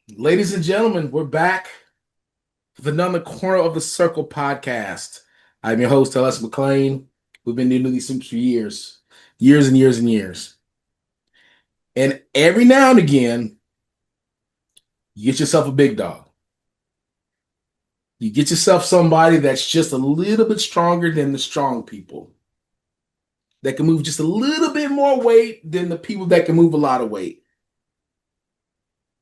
Ladies and gentlemen, we're back with another Corner of the Circle podcast. I'm your host, Ellis McLean. We've been doing these things for years, years and years and years. And every now and again, you get yourself a big dog. You get yourself somebody that's just a little bit stronger than the strong people, that can move just a little bit more weight than the people that can move a lot of weight.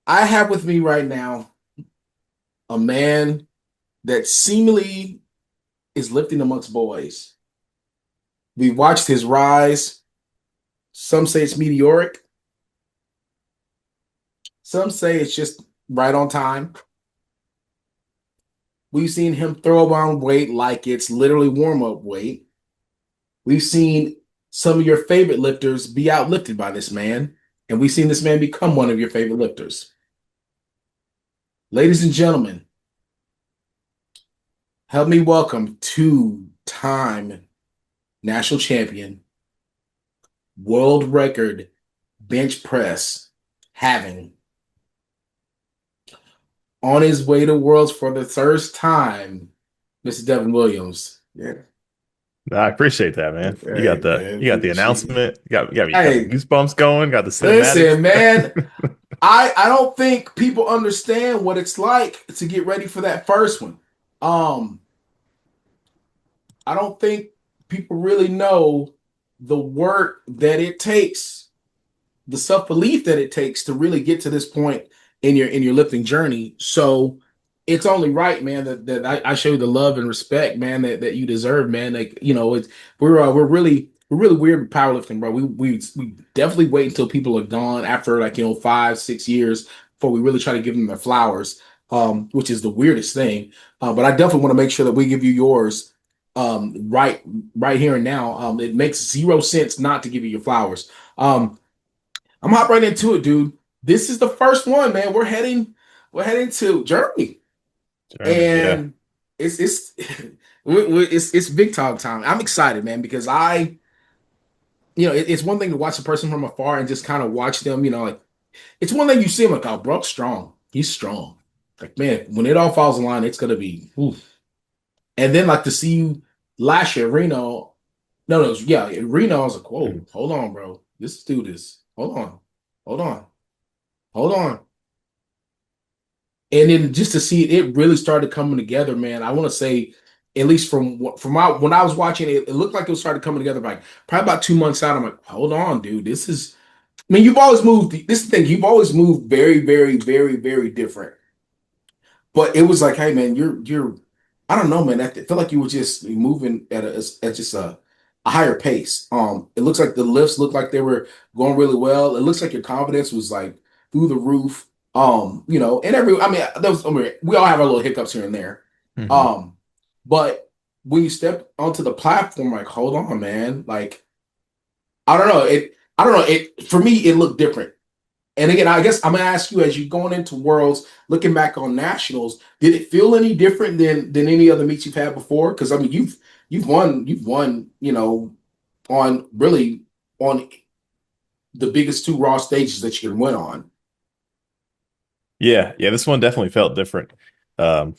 I have with me right now a man that seemingly is lifting amongst boys. We watched his rise. Some say it's meteoric. Some say it's just right on time. We've seen him throw around weight like it's literally warm-up weight. We've seen some of your favorite lifters be outlifted by this man, and we've seen this man become one of your favorite lifters. Ladies and gentlemen, help me welcome two-time national champion, world record bench press having on his way to Worlds for the first time, Mr. Devin Williams. Yeah. I appreciate that, man. You Hey, got the man, you got the appreciate it. announcement. You got the Hey, goosebumps going. Got the cinematics. listen, man. I don't think people understand what it's like to get ready for that first one. Um, I don't think people really know the work that it takes, the self-belief that it takes to really get to this point in your lifting journey. So it's only right, man, that I show you the love and respect, man, that you deserve, man. Like, it's we're really weird with powerlifting, bro. We definitely wait until people are gone after, like, 5-6 years before we really try to give them their flowers, which is the weirdest thing. But I definitely want to make sure that we give you yours, right here and now. It makes zero sense not to give you your flowers. I'm hop right into it, dude. This is the first one, man. We're heading to Germany, Germany, yeah. and it's it's big talk time. I'm excited, man, because it's one thing to watch a person from afar and just kind of watch them. Like, it's one thing you see him like, oh, bro's strong. He's strong. Like, man, when it all falls in line, it's gonna be. Oof. And then, like, to see you last year, Reno. No, no, yeah, Reno. I was like, whoa, Mhm. hold on, bro. Let's do this. Hold on, hold on, hold on. And then just to see it really started coming together, man. I want to say, at least when I was watching it, it looked like it started coming together like probably about 2 months out. I'm like, hold on, dude. This is. I mean, you've always moved. This is the thing. You've always moved very, very, very, very different. But it was like, hey, man, you're. I don't know, man. I feel like you were just moving at just a higher pace. It looks like the lifts looked like they were going really well. It looks like your confidence was like through the roof. And we all have our little hiccups here and there. Mhm. Um, but when you step onto the platform, like, hold on, man. Like, I don't know. I don't know. It for me, it looked different. And again, I guess I'm gonna ask you, as you're going into Worlds, looking back on nationals, did it feel any different than any other meets you've had before? Because I mean, you've won, on really on the biggest two raw stages that you can win on. Yeah, yeah. This one definitely felt different, um,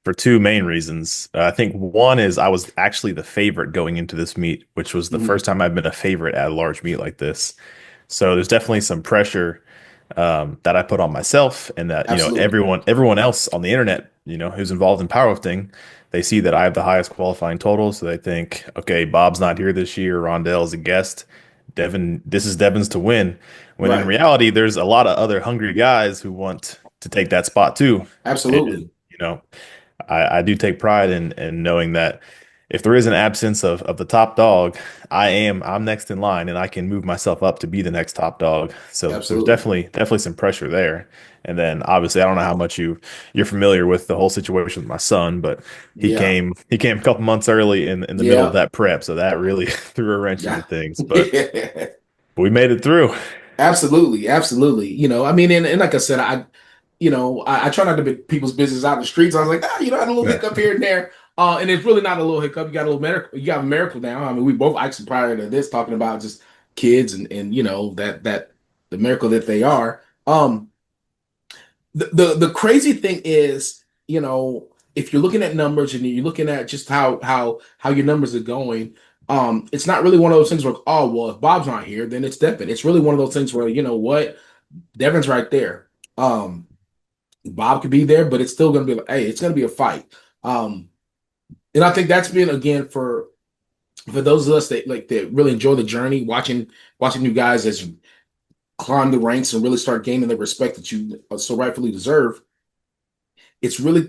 for two main reasons. I think one is I was actually the favorite going into this meet, which was the Mhm. first time I've been a favorite at a large meet like this. So there's definitely some pressure that I put on myself, and that Absolutely. everyone else on the internet, who's involved in powerlifting, they see that I have the highest qualifying total, so they think, okay, Bob's not here this year, Rondell's a guest, this is Devin's to win. When in Right. reality, there's a lot of other hungry guys who want to take that spot too, and Absolutely. I do take pride in knowing that if there is an absence of the top dog, I'm next in line and I can move myself up to be the next top dog. So there's Absolutely. definitely some pressure there. And then obviously I don't know how much you're familiar with the whole situation with my son, but Yeah. he came a couple months early in the middle of Yeah. that prep, so that really threw a wrench into Yeah. things. But we made it through. Absolutely, absolutely. I mean, and like I said, I try not to put people's business out in the streets. I was like, I had a little Yeah. hiccup here and there. And it's really not a little hiccup. You got a little miracle. You got a miracle now. I mean, we both actually prior to this talking about just kids and that the miracle that they are. The crazy thing is, if you're looking at numbers and you're looking at just how your numbers are going, it's not really one of those things where, oh well, if Bob's not here, then it's Devin. It's really one of those things where, you know what, Devin's right there. Bob could be there, but it's still gonna be like, hey, it's gonna be a fight. Um, and I think that's been, again, for those of us that really enjoy the journey, watching you guys as you climb the ranks and really start gaining the respect that you so rightfully deserve. It's really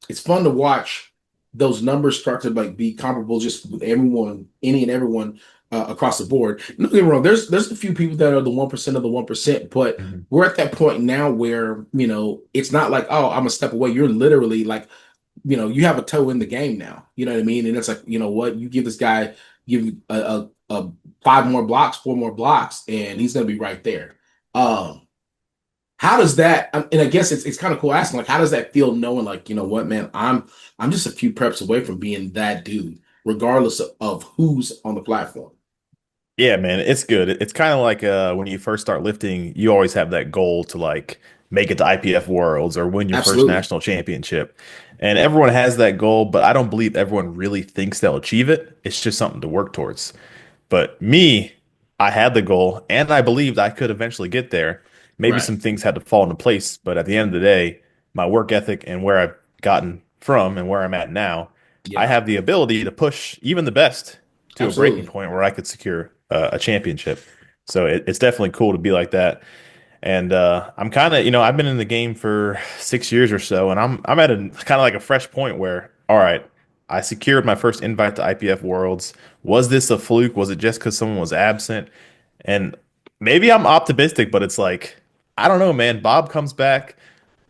it's fun to watch those numbers start to like be comparable just with everyone, any and everyone across the board. Don't get me wrong, there's a few people that are the 1% of the 1%, but Mhm. we're at that point now where, it's not like, oh, I'm a step away. You're literally like, you have a toe in the game now. You know what I mean? And it's like, you know what, you give this guy, give a five more blocks, four more blocks, and he's gonna be right there. Um, how does that? And I guess it's kind of cool asking, like, how does that feel knowing, like, you know what, man, I'm just a few preps away from being that dude, regardless of who's on the platform. Yeah, man, it's good. It's kind of like when you first start lifting, you always have that goal to like make it to IPF Worlds or win your first Absolutely. national championship. And everyone has that goal, but I don't believe everyone really thinks they'll achieve it. It's just something to work towards. But me, I had the goal and I believed I could eventually get there. Maybe Right. some things had to fall into place, but at the end of the day, my work ethic and where I've gotten from and where I'm at now, I Yeah. have the ability to push even the best to a breaking Absolutely. point where I could secure a championship. So it's definitely cool to be like that. And I'm kind of, I've been in the game for 6 years or so, and I'm at a kind of like a fresh point where, all right, I secured my first invite to IPF Worlds. Was this a fluke? Was it just because someone was absent? And maybe I'm optimistic, but it's like, I don't know, man. Bob comes back.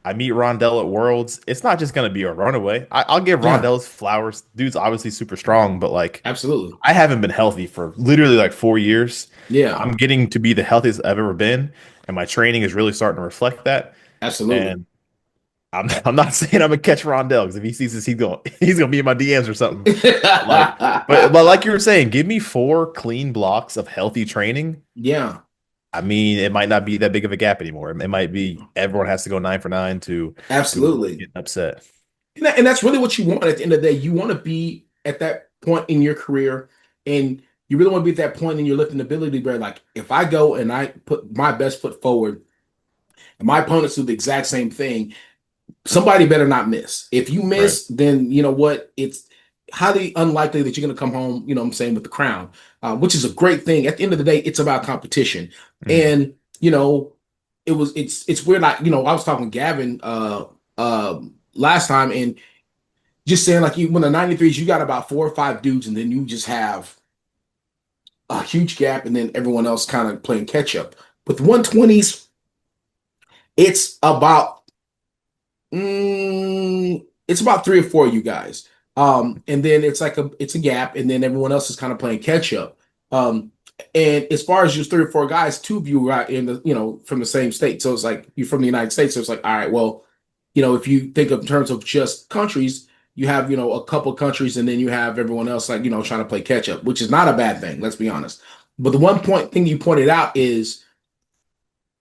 I meet Rondell at Worlds. It's not just going to be a runaway. I'll give Yeah. Rondell's flowers. Dude's obviously super strong, but like, Absolutely. I haven't been healthy for literally like 4 years. Yeah. I'm getting to be the healthiest I've ever been, and my training is really starting to reflect that. Absolutely. And I'm not saying I'm gonna catch Rondell because if he sees this, he's gonna be in my DMs or something. But like, but like you were saying, give me 4 clean blocks of healthy training. Yeah. I mean, it might not be that big of a gap anymore. It might be everyone has to go 9 for 9 to avoid Absolutely. getting upset. And that's really what you want at the end of the day. You want to be at that point in your career, and you really want to be at that point in your lifting ability where, like, if I go and I put my best foot forward and my opponents do the exact same thing, somebody better not miss. If you Right. miss, then you know what? It's highly unlikely that you're going to come home, what I'm saying, with the crown, which is a great thing. At the end of the day, it's about competition. Mhm. And, it's weird. Like, I was talking to Gavin last time, and just saying, like, you when the 93s, you got about four or five dudes, and then you just have a huge gap, and then everyone else kind of playing catch up. With 120s, it's about it's about three or four of you guys. And then it's a gap, and then everyone else is kind of playing catch up. Um, and as far as just three or four guys, two of you are in the, from the same state. So it's like you're from the United States. So it's like, all right, well, if you think of in terms of just countries, you have, a couple countries, and then you have everyone else, like, trying to play catch up, which is not a bad thing, let's be honest. But the one point thing you pointed out is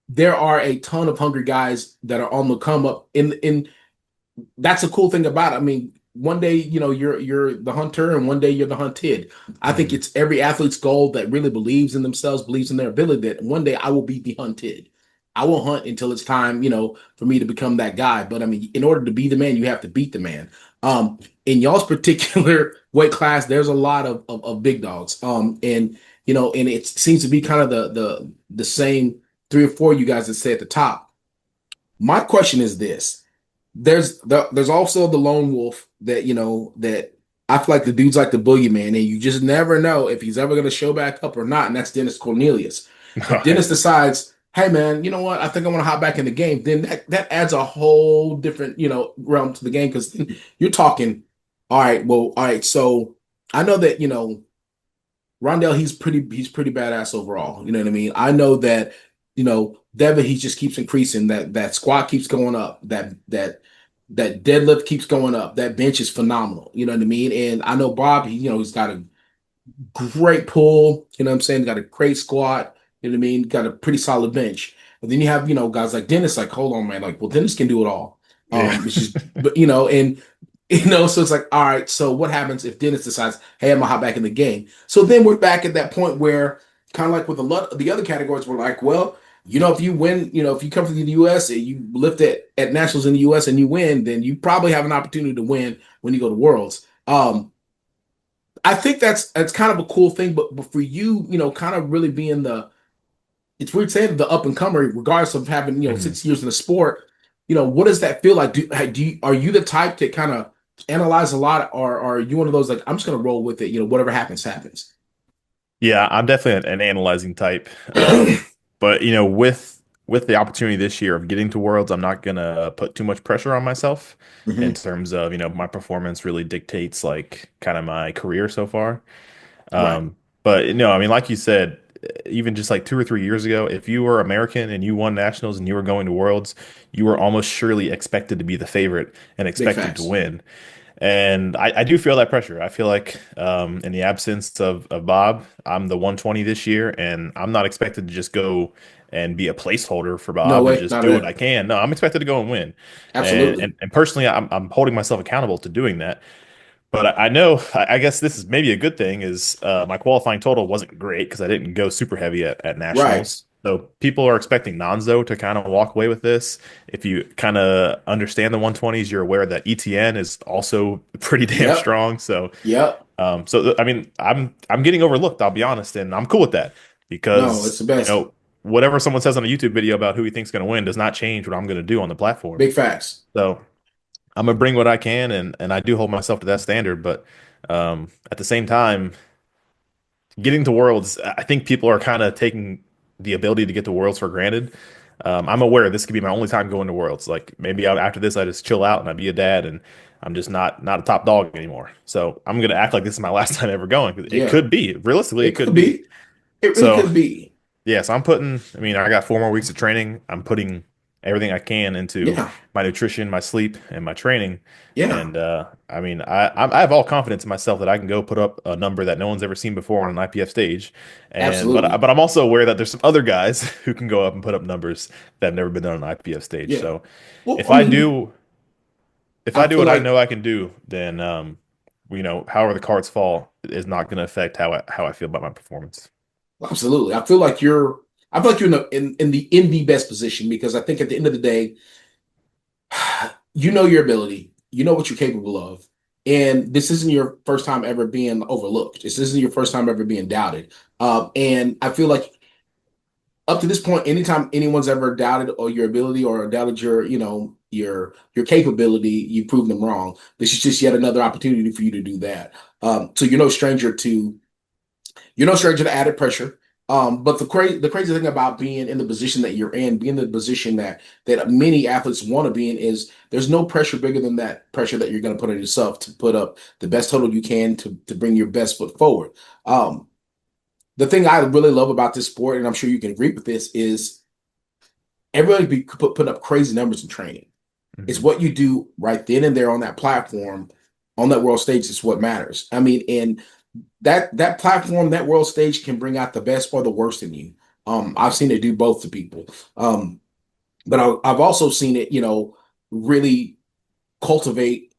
there are a ton of hungry guys that are on the come up in that's a cool thing about it. I mean, one day, you're the hunter, and one day you're the hunted. I think Mhm. it's every athlete's goal that really believes in themselves, believes in their ability, that one day I will be the hunted. I will hunt until it's time, for me to become that guy. But I mean, in order to be the man, you have to beat the man. In y'all's particular weight class, there's a lot of big dogs. And it seems to be kind of the same three or four you guys that say at the top. My question is this: there's also the lone wolf that I feel like the dude's like the boogeyman, and you just never know if he's ever going to show back up or not. And that's Dennis Cornelius. If All right. Dennis decides, hey man, you know what, I think I want to hop back in the game, then that adds a whole different realm to the game, because you're talking, all right, well, all right, so I know that Rondell, he's pretty badass overall. You know what I mean? I know that, Devin, he just keeps increasing. That squat keeps going up. That deadlift keeps going up. That bench is phenomenal. You know what I mean? And I know Bob, he's got a great pull. You know what I'm saying? Got a great squat. You know what I mean? Got a pretty solid bench. But then you have, guys like Dennis, like, hold on, man, like, well, Dennis can do it all. Yeah. It's just, but and so it's like, all right, so what happens if Dennis decides, hey, I'm gonna hop back in the game? So then we're back at that point where, kind of like with a lot of the other categories, we're like, well, if you win, if you come to the US and you lift at nationals in the US and you win, then you probably have an opportunity to win when you go to Worlds. I think that's kind of a cool thing, but for you, kind of really being it's weird saying the up and comer, regardless of having 6 years in the sport. What does that feel like? Are you the type to kind of analyze a lot, or are you one of those like I'm just gonna roll with it? Whatever happens, happens. Yeah, I'm definitely an analyzing type. But with the opportunity this year of getting to Worlds, I'm not gonna put too much pressure on myself in Hmm. terms of, my performance really dictates like kind of my career so far. Right. But I mean, like you said, even just like 2 or 3 years ago, if you were American and you won nationals and you were going to Worlds, you were almost surely expected to be the favorite and Big expected to facts. win. And I do feel that pressure. I feel like in the absence of Bob, I'm the 120 this year, and I'm not expected to just go and be a placeholder for No Bob and way, just not do what I it. can. No, I'm expected to go and win. And Absolutely. and personally, I'm holding myself accountable to doing that. But I know, I guess this is maybe a good thing is my qualifying total wasn't great because I didn't go super heavy at Right. nationals. So people are expecting Nonzo to kind of walk away with this. If you kind of understand the 120s, you're aware that ETN is also pretty damn Yep. strong. So, Yep. I mean, I'm getting overlooked. I'll be honest, and I'm cool with that No, it's because the best. whatever someone says on a YouTube video about who he thinks is going to win does not change what I'm going to do on the platform. Big facts. So. I'm gonna bring what I can, and I do hold myself to that standard. But at the same time, getting to Worlds, I think people are kind of taking the ability to get to Worlds for granted. I'm aware this could be my only time going to Worlds. Like maybe after this, I just chill out and I be a dad, and I'm just not a top dog anymore. So I'm gonna act like this is my last time ever going. It Yeah. could be, realistically, it It could could be. be. It really So could be. yes, I mean, I got 4 more weeks of training. I'm putting everything I can into Yeah. my nutrition, my sleep, and my training. Yeah. And I mean, I have all confidence in myself that I can go put up a number that no one's ever seen before on an IPF stage. And Absolutely. but I'm also aware that there's some other guys who can go up and put up numbers that have never been done on an IPF stage. Yeah. So Well, if I I mean, do if I I do feel what I like know I can do, then however the cards fall is not going to affect how I feel about my performance. absolutely. I feel like you're in the best position because I think at the end of the day, you know your ability, you know what you're capable of, and this isn't your first time ever being overlooked. This isn't your first time ever being doubted. And I feel like up to this point, anytime anyone's ever doubted or your ability or doubted your capability, you've proven them wrong. This is just yet another opportunity for you to do that. So you're no stranger to added pressure. But the crazy thing about being in the position that you're in, being in the position that many athletes want to be in, is there's no pressure bigger than that pressure that you're going to put on yourself to put up the best total you can to bring your best foot forward. Um, the thing I really love about this sport, and I'm sure you can agree with this, is everybody be putting up crazy numbers in training. It's Mhm. what you do right then and there on that platform, on that world stage is what matters. I mean, and that platform, that world stage can bring out the best or the worst in you. I've seen it do both to people. But I've also seen it, really cultivate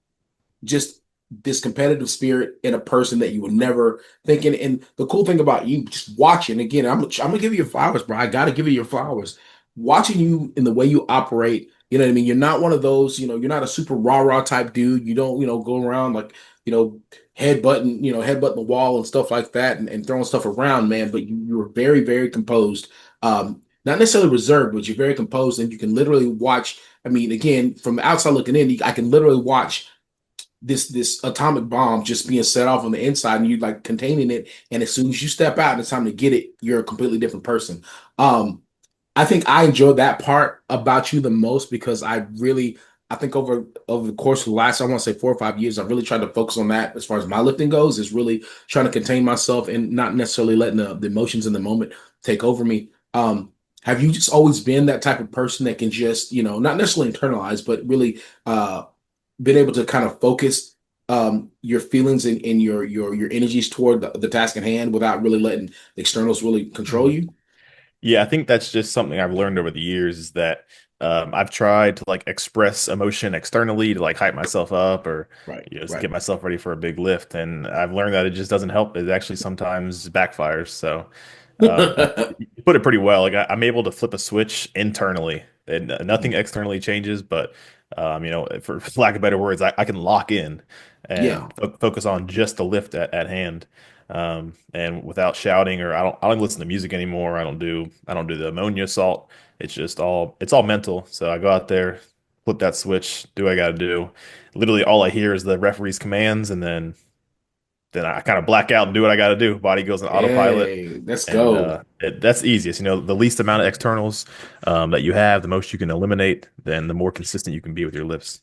just this competitive spirit in a person that you would never think. And the cool thing about you, just watching again, I'm gonna give you your flowers, bro. I gotta give you your flowers. Watching you in the way you operate, you know what I mean. You're not one of those, you're not a super rah type dude. You don't, go around like, headbutting the wall and stuff like that, and throwing stuff around, man. But you're very, very composed. Not necessarily reserved, but you're very composed, and you can literally watch. I mean, again, from the outside looking in, I can literally watch this atomic bomb just being set off on the inside and you like containing it, and as soon as you step out and it's time to get it, you're a completely different person. I think I enjoy that part about you the most because I think over the course of the last, I want to say 4 or 5 years, I've really tried to focus on that as far as my lifting goes, is really trying to contain myself and not necessarily letting the emotions in the moment take over me. Have you just always been that type of person that can just, not necessarily internalize, but really been able to kind of focus your feelings and your energies toward the task at hand without really letting the externals really control Mhm. you? Yeah, I think that's just something I've learned over the years is that I've tried to like express emotion externally to like hype myself up or Right, just right. get myself ready for a big lift. And I've learned that it just doesn't help. It actually sometimes backfires. So you put it pretty well. Like I'm able to flip a switch internally and nothing externally changes, but for lack of better words, I can lock in Yeah. and focus on just the lift at hand. And without shouting or I don't listen to music anymore. I don't do the ammonia salt. It's all mental. So I go out there, flip that switch, do what I got to do. Literally all I hear is the referee's commands, and then I kind of black out and do what I got to do. Body goes on autopilot, Hey, let's and go. that's easiest. The least amount of externals that you have, the most you can eliminate, then the more consistent you can be with your lifts.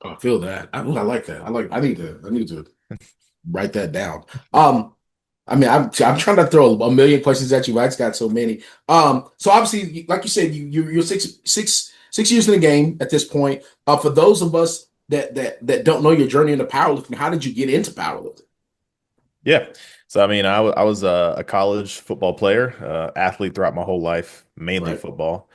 Oh, I feel that. Ooh, I like that. I need to write that down. I mean, I'm trying to throw a million questions at you. I just got so many. So obviously, like you said, you're six years in the game at this point. For those of us that don't know your journey into powerlifting, how did you get into powerlifting? Yeah. So I mean, I was a college football player, athlete throughout my whole life, mainly Right. football.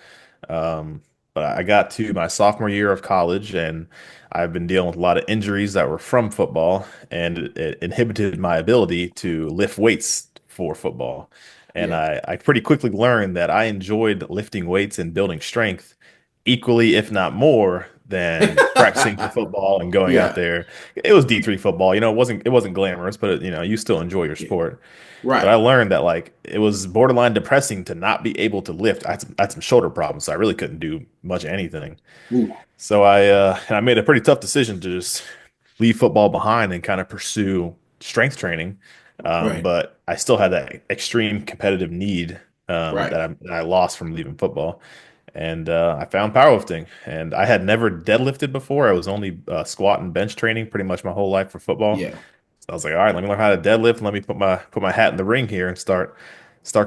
Um, but I got to my sophomore year of college, and I've been dealing with a lot of injuries that were from football, and it inhibited my ability to lift weights for football. And Yeah. I pretty quickly learned that I enjoyed lifting weights and building strength equally, if not more, than practicing for football and going out Yeah. there. It was D3 football, it wasn't glamorous, but you still enjoy your Yeah. sport. But Right. I learned that like it was borderline depressing to not be able to lift. I had some shoulder problems, so I really couldn't do much of anything. Ooh. So I made a pretty tough decision to just leave football behind and kind of pursue strength training. Right. But I still had that extreme competitive need Right. that I lost from leaving football. And I found powerlifting, and I had never deadlifted before. I was only squat and bench training pretty much my whole life for football. Yeah. So I was like, all right, let me learn how to deadlift. Let me put my hat in the ring here and start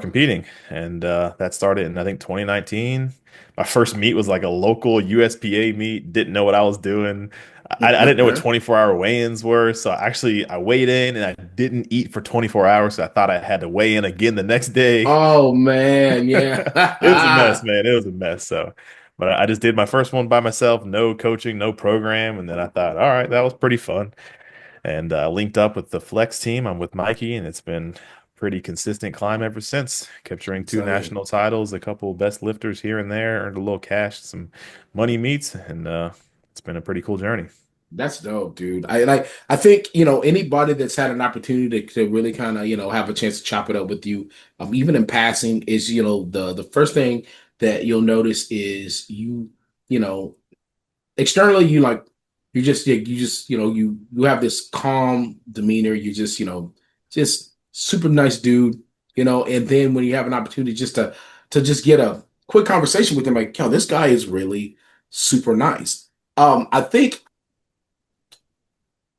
competing. And that started in I think 2019. My first meet was like a local USPA meet. Didn't know what I was doing. I didn't know what 24-hour weigh-ins were. So I weighed in and I didn't eat for 24 hours. So I thought I had to weigh in again the next day. Oh man, It was a mess, yeah. man. It was a mess. So, but I just did my first one by myself, no coaching, no program, and then I thought, all right, that was pretty fun. And linked up with the flex team. I'm with Mikey, and it's been pretty consistent climb ever since. Capturing two Tell you. national titles, a couple best lifters here and there, earned a little cash, some money meets, and it's been a pretty cool journey. That's dope, dude. I think anybody that's had an opportunity to really kind of have a chance to chop it up with you, even in passing, is the first thing that you'll notice is you know externally you just you have this calm demeanor. You just just super nice dude, and then when you have an opportunity just to just get a quick conversation with him, like, yo, this guy is really super nice. I think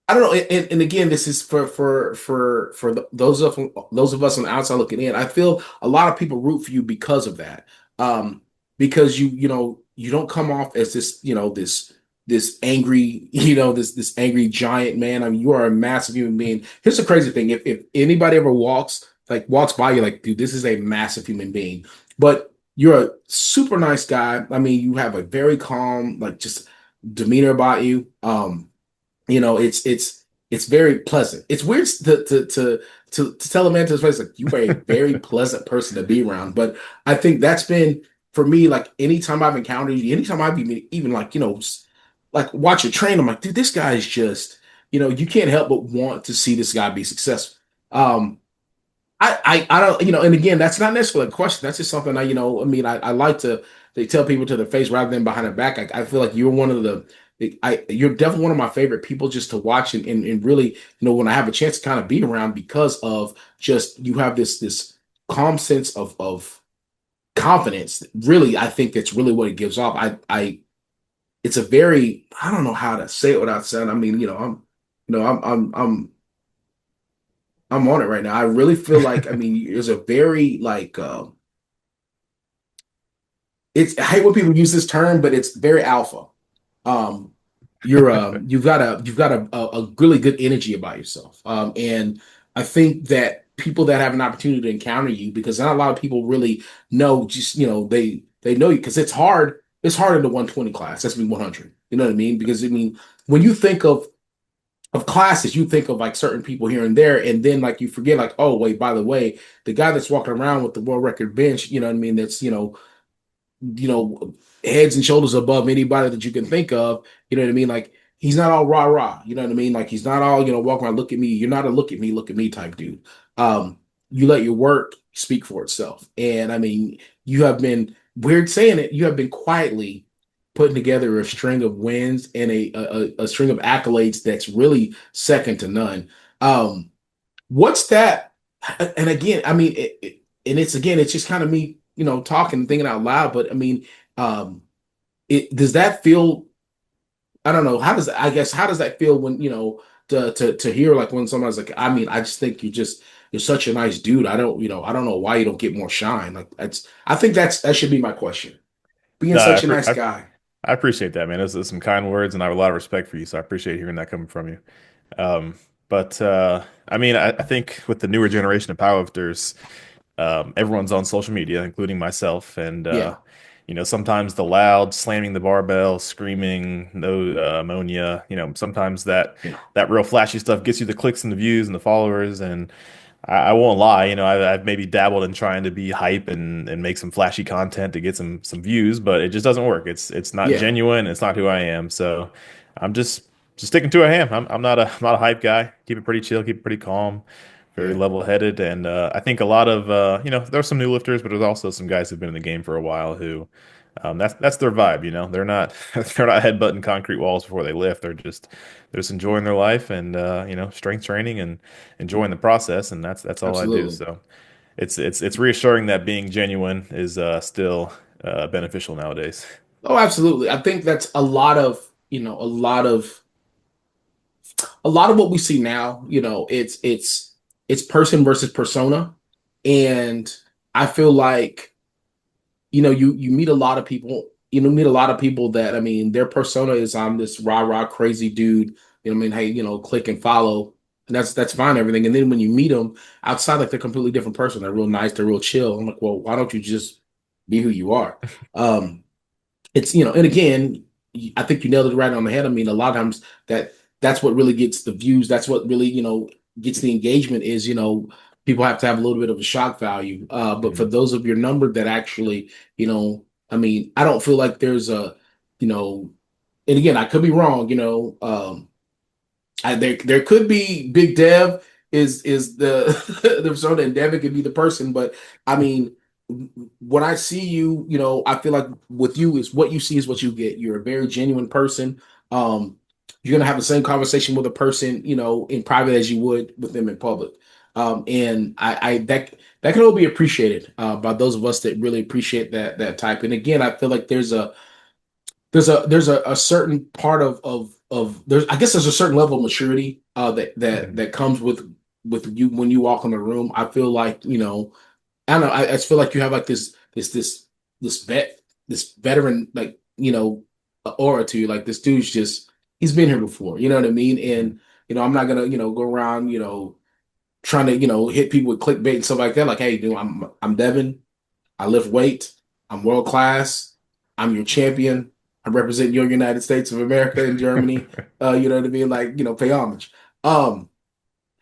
I don't know, and again, this is for those of us on the outside looking in. I feel a lot of people root for you because of that, because you don't come off as this angry this angry giant man. I mean, you are a massive human being. Here's the crazy thing: if anybody ever walks by you, like, dude, this is a massive human being, but you're a super nice guy. I mean, you have a very calm, like, just demeanor about you. It's very pleasant. It's weird to tell a man to his face, like, you are a very pleasant person to be around. But I think that's been for me, like, anytime I've encountered you, anytime I've even like like watch a train, I'm like, dude, this guy is just you can't help but want to see this guy be successful. Um, I don't, and again, that's not necessarily a question. That's just something I mean, I like to they tell people to their face rather than behind their back. I feel like you're one of you're definitely one of my favorite people just to watch and really, when I have a chance to kind of be around because of just you have this calm sense of confidence. Really, I think that's really what it gives off. It's a very, I don't know how to say it without saying, I mean, I'm on it right now. I really feel like, I mean, there's a very like it's I hate when people use this term, but it's very alpha. Um you've got a really good energy about yourself. And I think that people that have an opportunity to encounter you, because not a lot of people really know, just they know you, because it's hard in the 120 class. That's me 100. You know what I mean? Because I mean, when you think of classes, you think of like certain people here and there, and then like you forget, like, oh wait, by the way, the guy that's walking around with the world record bench, you know what I mean, that's you know, heads and shoulders above anybody that you can think of. You know what I mean? Like, he's not all rah rah. You know what I mean? Like, he's not all, walking around, look at me. You're not a look at me type dude. Um, you let your work speak for itself. And I mean, you have been, weird saying it, you have been quietly putting together a string of wins and a string of accolades that's really second to none. Um, what's that? And again, I mean, and it's again, it's just kind of me, talking, thinking out loud. But I mean, um, it does that feel? I don't know. How does I guess how does that feel when to hear, like, when somebody's like, I mean, I just think you're such a nice dude. I don't know why you don't get more shine. Like, I think that should be my question. Being No, such a nice guy. I appreciate that, man. Those are some kind words, and I have a lot of respect for you. So I appreciate hearing that coming from you. Um, but I mean, I think with the newer generation of powerlifters, everyone's on social media, including myself, and Yeah, sometimes the loud slamming the barbell, screaming, no ammonia. Sometimes yeah, that real flashy stuff gets you the clicks and the views and the followers, and I won't lie, I've maybe dabbled in trying to be hype and make some flashy content to get some views, but it just doesn't work. It's not yeah, genuine. It's not who I am. So I'm just sticking to who I am. I'm not a hype guy. Keep it pretty chill. Keep it pretty calm. Very yeah. level headed. And I think a lot of there's some new lifters, but there's also some guys who've been in the game for a while who that's their vibe. They're not they're not headbutting concrete walls before they lift. They're just enjoying their life and strength training and enjoying the process, and that's all I do. Absolutely. So it's reassuring that being genuine is still beneficial nowadays. Oh, absolutely. I think that's a lot of what we see now, it's person versus persona. And I feel like, you meet a lot of people, meet a lot of people that, I mean, their persona is, I'm this rah-rah crazy dude, I mean, hey, click and follow. And that's fine, everything. And then when you meet them outside, like, they're a completely different person. They're real nice, they're real chill. I'm like, well, why don't you just be who you are? Um, it's and again, I think you nailed it right on the head. I mean, a lot of times that's what really gets the views. That's what really gets the engagement, is people have to have a little bit of a shock value. But for Mhm. those of your number that actually, I mean, I don't feel like there's a, you know and again, I could be wrong. There could be Big Dev is the the persona, and Devin could be the person. But I mean, when I see you, I feel like with you, is what you see is what you get. You're a very genuine person. Um, you're gonna have the same conversation with a person, in private as you would with them in public. And I that can all be appreciated by those of us that really appreciate that type. And again, I feel like there's a certain part of there's I guess there's a certain level of maturity that that Mhm. that comes with you when you walk in the room. I feel like, I don't know, I just feel like you have like this this veteran, like, aura to you. Like, this dude's just, he's been here before, you know what I mean? Mhm. And I'm not gonna go around trying to hit people with clickbait and stuff like that. Like, hey, dude, I'm Devin. I lift weight. I'm world class. I'm your champion. I represent your United States of America and Germany. You know what I mean? Like, pay homage. Um,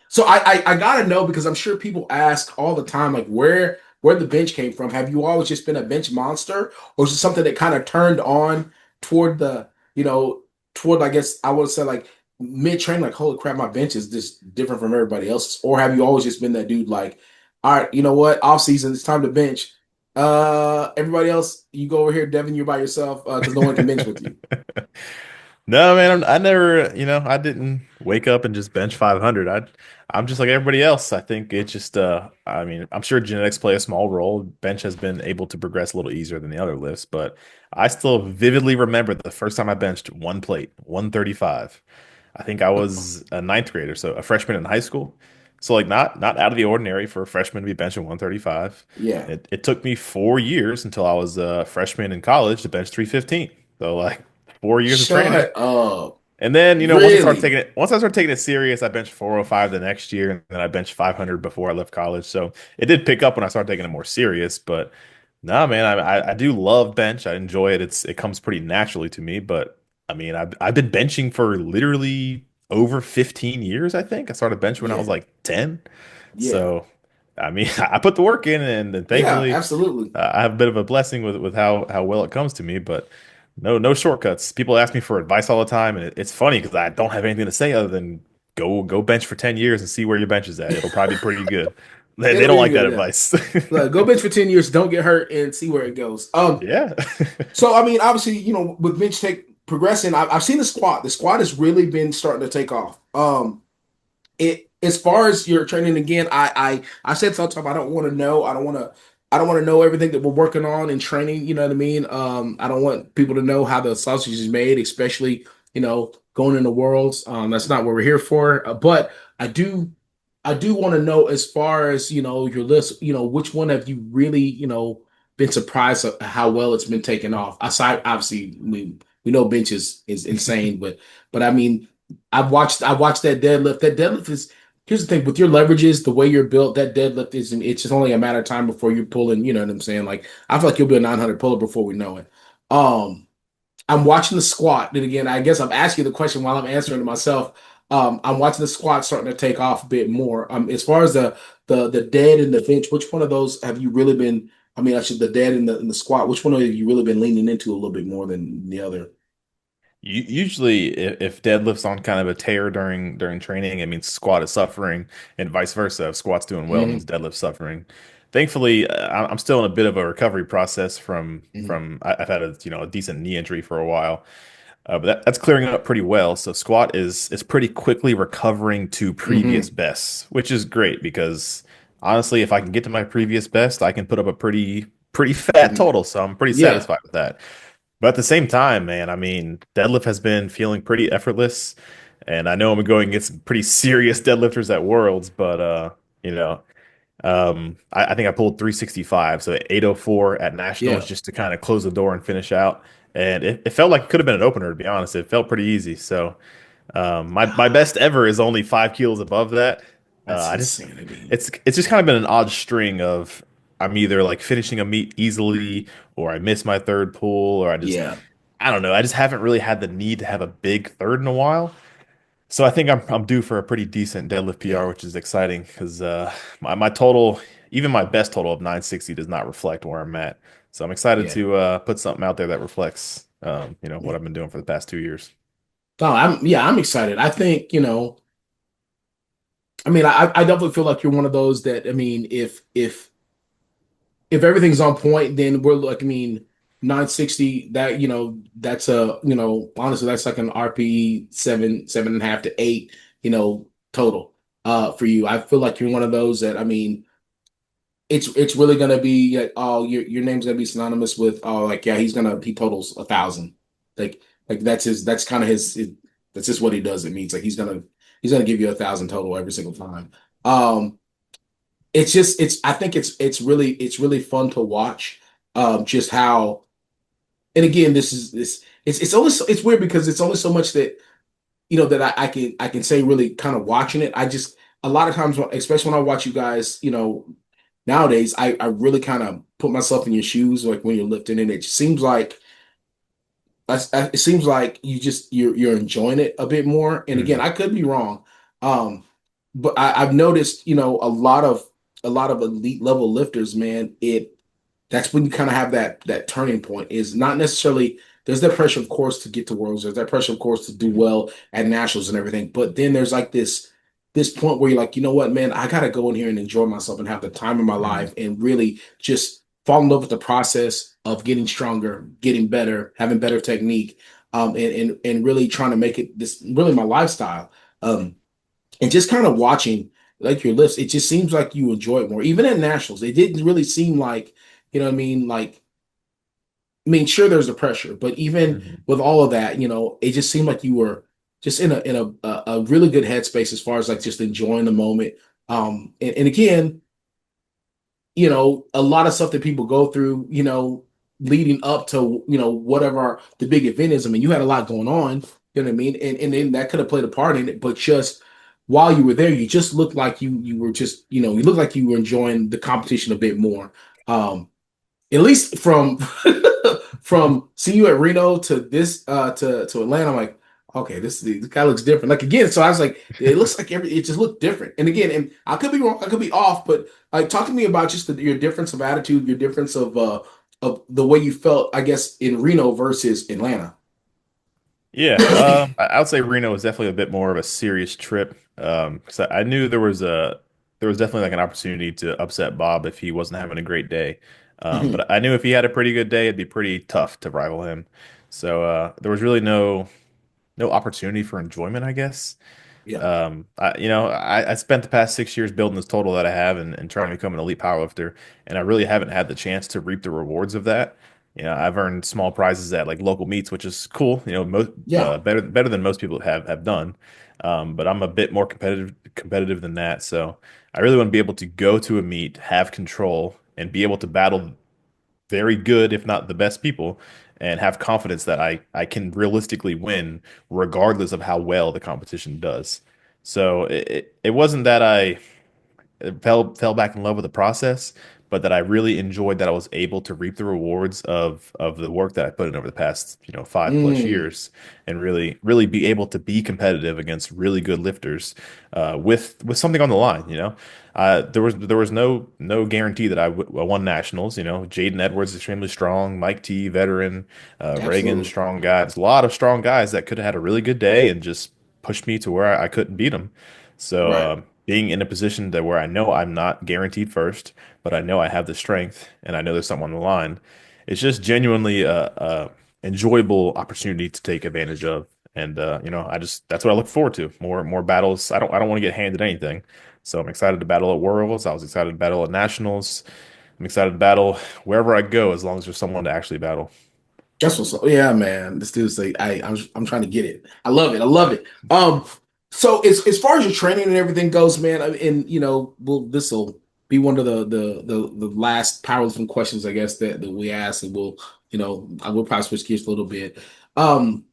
so I gotta know, because I'm sure people ask all the time, like, where the bench came from. Have you always just been a bench monster, or is it something that kind of turned on toward the, toward, I guess I would say, like, mid train, like, holy crap, my bench is just different from everybody else's? Or have you always just been that dude, like, all right, you know what, off season, it's time to bench. Everybody else, you go over here, Devin, you're by yourself, because no one can bench with you. No, man, I never, I didn't wake up and just bench 500. I'm just like everybody else. I think it just, I mean, I'm sure genetics play a small role. Bench has been able to progress a little easier than the other lifts, but I still vividly remember the first time I benched one plate, 135. I think I was a ninth grader, so a freshman in high school. So like not out of the ordinary for a freshman to be benching 135. Yeah. It took me 4 years until I was a freshman in college to bench 315. So like 4 years of training. Shut up. And then, Really? once I started taking it serious, I benched 405 the next year, and then I benched 500 before I left college. So it did pick up when I started taking it more serious. But nah, man, I do love bench. I enjoy it. It comes pretty naturally to me. But I mean, I've been benching for literally over 15 years, I think. I started benching when I was Yeah. like 10. Yeah. So I mean, I put the work in, and Yeah, thankfully, absolutely. I have a bit of a blessing with how well it comes to me. But no shortcuts. People ask me for advice all the time, and it's funny because I don't have anything to say other than go bench for 10 years and see where your bench is at. It'll probably be pretty good. They It'll don't be like that good, yeah. advice. Look, go bench for 10 years, don't get hurt, and see where it goes. Yeah. So I mean, obviously, with bench take progressing, I've seen the squat. The squat has really been starting to take off. It as far as your training again, I said sometimes I don't want to know. I don't want to know everything that we're working on in training, you know what I mean? I don't want people to know how the sausage is made, especially, going in the worlds. That's not what we're here for. But I do I do want to know as far as, your list, which one have you really, been surprised at how well it's been taken off. Aside, obviously, we know bench is insane, but I mean, I watched that deadlift. That deadlift is here's the thing with your leverages, the way you're built, that deadlift isn't it's just only a matter of time before you're pulling, you know what I'm saying? Like I feel like you'll be a 900 puller before we know it. Um I'm watching the squat. Then again, I guess I'm asking the question while I'm answering it myself. I'm watching the squat starting to take off a bit more. As far as the dead and the bench, which one of those have you really been? I mean, actually, the dead and the squat. Which one have you really been leaning into a little bit more than the other? Usually, if deadlift's on kind of a tear during training, it means squat is suffering, and vice versa. If squat's doing well, it means Hmm. deadlift's suffering. Thankfully, I'm still in a bit of a recovery process Hmm. I've had a decent knee injury for a while, but that's clearing up pretty well. So squat is pretty quickly recovering to previous Hmm. bests, which is great because honestly, if I can get to my previous best, I can put up a pretty fat Hmm. total. So I'm pretty Yeah, satisfied with that. But at the same time, man, I mean, deadlift has been feeling pretty effortless, and I know I'm going against some pretty serious deadlifters at Worlds, but you know, I think I pulled 365, so 804 at Nationals yeah. just to kind of close the door and finish out. And it felt like it could have been an opener, to be honest. It felt pretty easy. So my best ever is only 5 kilos above that. That's I just insanity. it's just kind of been an odd string of I'm either like finishing a meet easily, or I miss my third pull, or Yeah, I don't know. I just haven't really had the need to have a big third in a while. So I think I'm due for a pretty decent deadlift yeah, PR, which is exciting because my total, even my best total of 960, does not reflect where I'm at. So I'm excited yeah, to put something out there that reflects, what yeah. I've been doing for the past 2 years. No, I'm excited. I think, I mean, I definitely feel like you're one of those that, I mean, if everything's on point, then we're like, I mean, 960, that, that's honestly, that's like an RPE 7.5 to 8, total, for you. I feel like you're one of those that, I mean, it's really gonna be like, oh, your name's gonna be synonymous with, oh, like, yeah, he totals 1,000. Like that's kind of that's just what he does. It means like he's gonna give you 1,000 total every single time. Um, I think it's really fun to watch, just how, and again, it's only it's weird because it's only so much that, that I can say, really kind of watching it. I just, a lot of times, especially when I watch you guys, nowadays, I really kind of put myself in your shoes, like when you're lifting, and it seems like it seems like you're enjoying it a bit more. And again, Mhm. I could be wrong, um, but I've noticed, a lot of elite level lifters, man. That's when you kind of have that turning point. Is not necessarily there's that pressure, of course, to get to worlds. There's that pressure, of course, to do well at nationals and everything. But then there's like this point where you're like, you know what, man, I gotta go in here and enjoy myself and have the time of my Mhm. life and really just fall in love with the process of getting stronger, getting better, having better technique, and really trying to make it this really my lifestyle. And just kind of watching like your lifts, it just seems like you enjoy it more. Even at nationals, it didn't really seem like, what I mean, like, I mean, sure, there's the pressure, but even Mhm. with all of that, it just seemed like you were just in a really good headspace as far as like just enjoying the moment. And again, a lot of stuff that people go through, leading up to, whatever the big event is. I mean, you had a lot going on, You know what I mean? And then that could have played a part in it, but just while you were there, you just looked like you were just, you looked like you were enjoying the competition a bit more. At least from from seeing you at Reno to this to Atlanta, I'm like, okay, this guy looks different. Like again, so I was like, it looks like it just looked different. And again, and I could be wrong, I could be off, but like talk to me about just your difference of attitude, your difference of the way you felt, I guess, in Reno versus Atlanta. Yeah, I would say Reno was definitely a bit more of a serious trip. 'Cause I knew there was definitely like an opportunity to upset Bob if he wasn't having a great day. Mhm. But I knew if he had a pretty good day, it'd be pretty tough to rival him. So there was really no opportunity for enjoyment, I guess. Yeah. I spent the past 6 years building this total that I have and trying to become an elite powerlifter, and I really haven't had the chance to reap the rewards of that. I've earned small prizes at like local meets, which is cool. Yeah. Better than most people have done. But I'm a bit more competitive than that. So I really want to be able to go to a meet, have control, and be able to battle very good, if not the best people, and have confidence that I can realistically win regardless of how well the competition does. So it wasn't that I fell back in love with the process, but that I really enjoyed that I was able to reap the rewards of the work that I put in over the past 5+ Mm. years, and really be able to be competitive against really good lifters, with something on the line. There was no guarantee that I won nationals. Jaden Edwards extremely strong, Mike T veteran, Reagan Absolutely. strong guys, a lot of strong guys that could have had a really good day and just pushed me to where I couldn't beat them. So Right. being in a position that where I know I'm not guaranteed first, but I know I have the strength and I know there's something on the line, it's just genuinely a enjoyable opportunity to take advantage of. And I just that's what I look forward to. More battles. I don't want to get handed anything. So I'm excited to battle at Worlds. I was excited to battle at Nationals. I'm excited to battle wherever I go as long as there's someone to actually battle. That's what's up. Yeah, man. This dude's like, I'm trying to get it. I love it. I love it. So as far as your training and everything goes, man, and this will be one of the last powerlifting questions, I guess, that we ask, and I will probably switch gears a little bit. Um,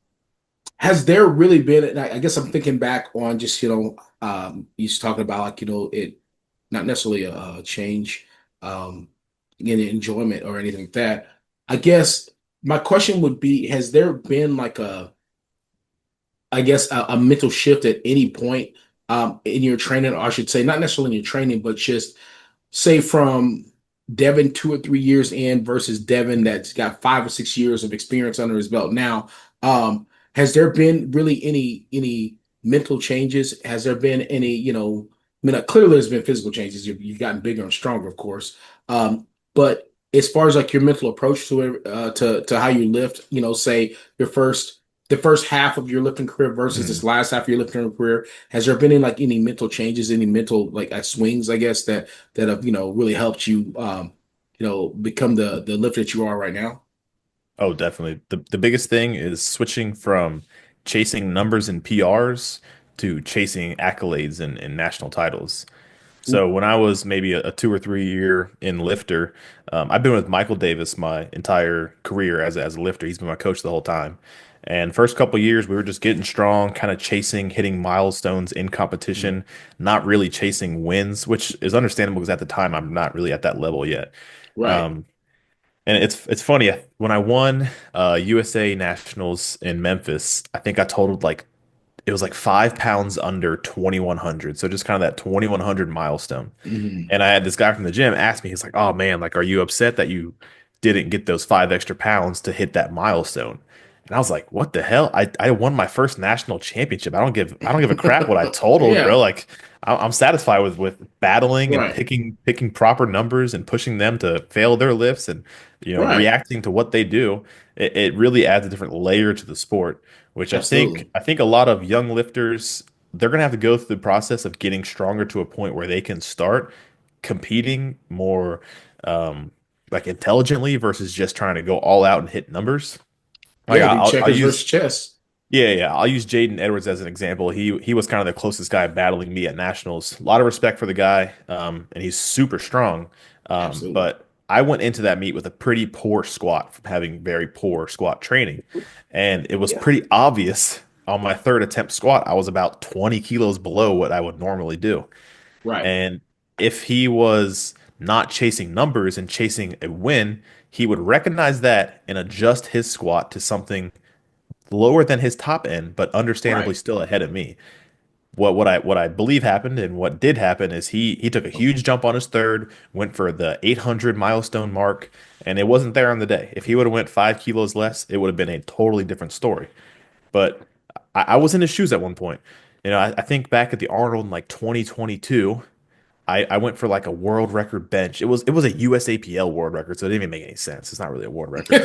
has there really been, and I guess I'm thinking back on just, you just talking about like, it not necessarily a change in enjoyment or anything like that. I guess my question would be, has there been like I guess a mental shift at any point in your training, or I should say, not necessarily in your training, but just say from Devin 2 or 3 years in versus Devin that's got 5 or 6 years of experience under his belt now. Has there been really any mental changes? Has there been any, I mean, clearly there's been physical changes. You've gotten bigger and stronger, of course. But as far as like your mental approach to it, to how you lift, say the first half of your lifting career versus this Mhm. last half of your lifting career, has there been any mental changes, any mental like swings, I guess, that have really helped you become the lifter that you are right now? Oh, definitely. The biggest thing is switching from chasing numbers and PRs to chasing accolades and national titles. So when I was maybe a 2 or 3 year in lifter, I've been with Michael Davis my entire career as a lifter. He's been my coach the whole time. And first couple years, we were just getting strong, kind of chasing, hitting milestones in Mm. competition, not really chasing wins, which is understandable because at the time I'm not really at that level yet. Right. Um, and it's funny when I won USA Nationals in Memphis, I think I totaled like it was like 5 pounds under 2100. So just kind of that 2100 milestone. Mhm. And I had this guy from the gym ask me, he's like, "Oh man, like, are you upset that you didn't get those 5 extra pounds to hit that milestone?" And I was like, "What the hell? I won my first national championship. I don't give a crap what I totaled, bro. Yeah. Like, I'm satisfied with battling and Right. picking proper numbers and pushing them to fail their lifts and Right. reacting to what they do. It really adds a different layer to the sport, which I think Absolutely. I think a lot of young lifters they're gonna have to go through the process of getting stronger to a point where they can start competing more like intelligently versus just trying to go all out and hit numbers. Like Yeah. Do I'll checkers use versus chess. yeah, I'll use Jaden Edwards as an example. He was kind of the closest guy battling me at nationals. A lot of respect for the guy, and he's super strong. Absolutely. But I went into that meet with a pretty poor squat from having very poor squat training, and it was Yeah. pretty obvious on my third attempt squat, I was about 20 kilos below what I would normally do. Right. And if he was not chasing numbers and chasing a win, he would recognize that and adjust his squat to something lower than his top end, but understandably Right. still ahead of me. What I believe happened and what did happen is he took a huge jump on his third, went for the 800 milestone mark, and it wasn't there on the day. If he would have went 5 kilos less, it would have been a totally different story. But I was in his shoes at one point. I think back at the Arnold in like 2022. I went for like a world record bench. It was a USAPL world record, so it didn't even make any sense. It's not really a world record.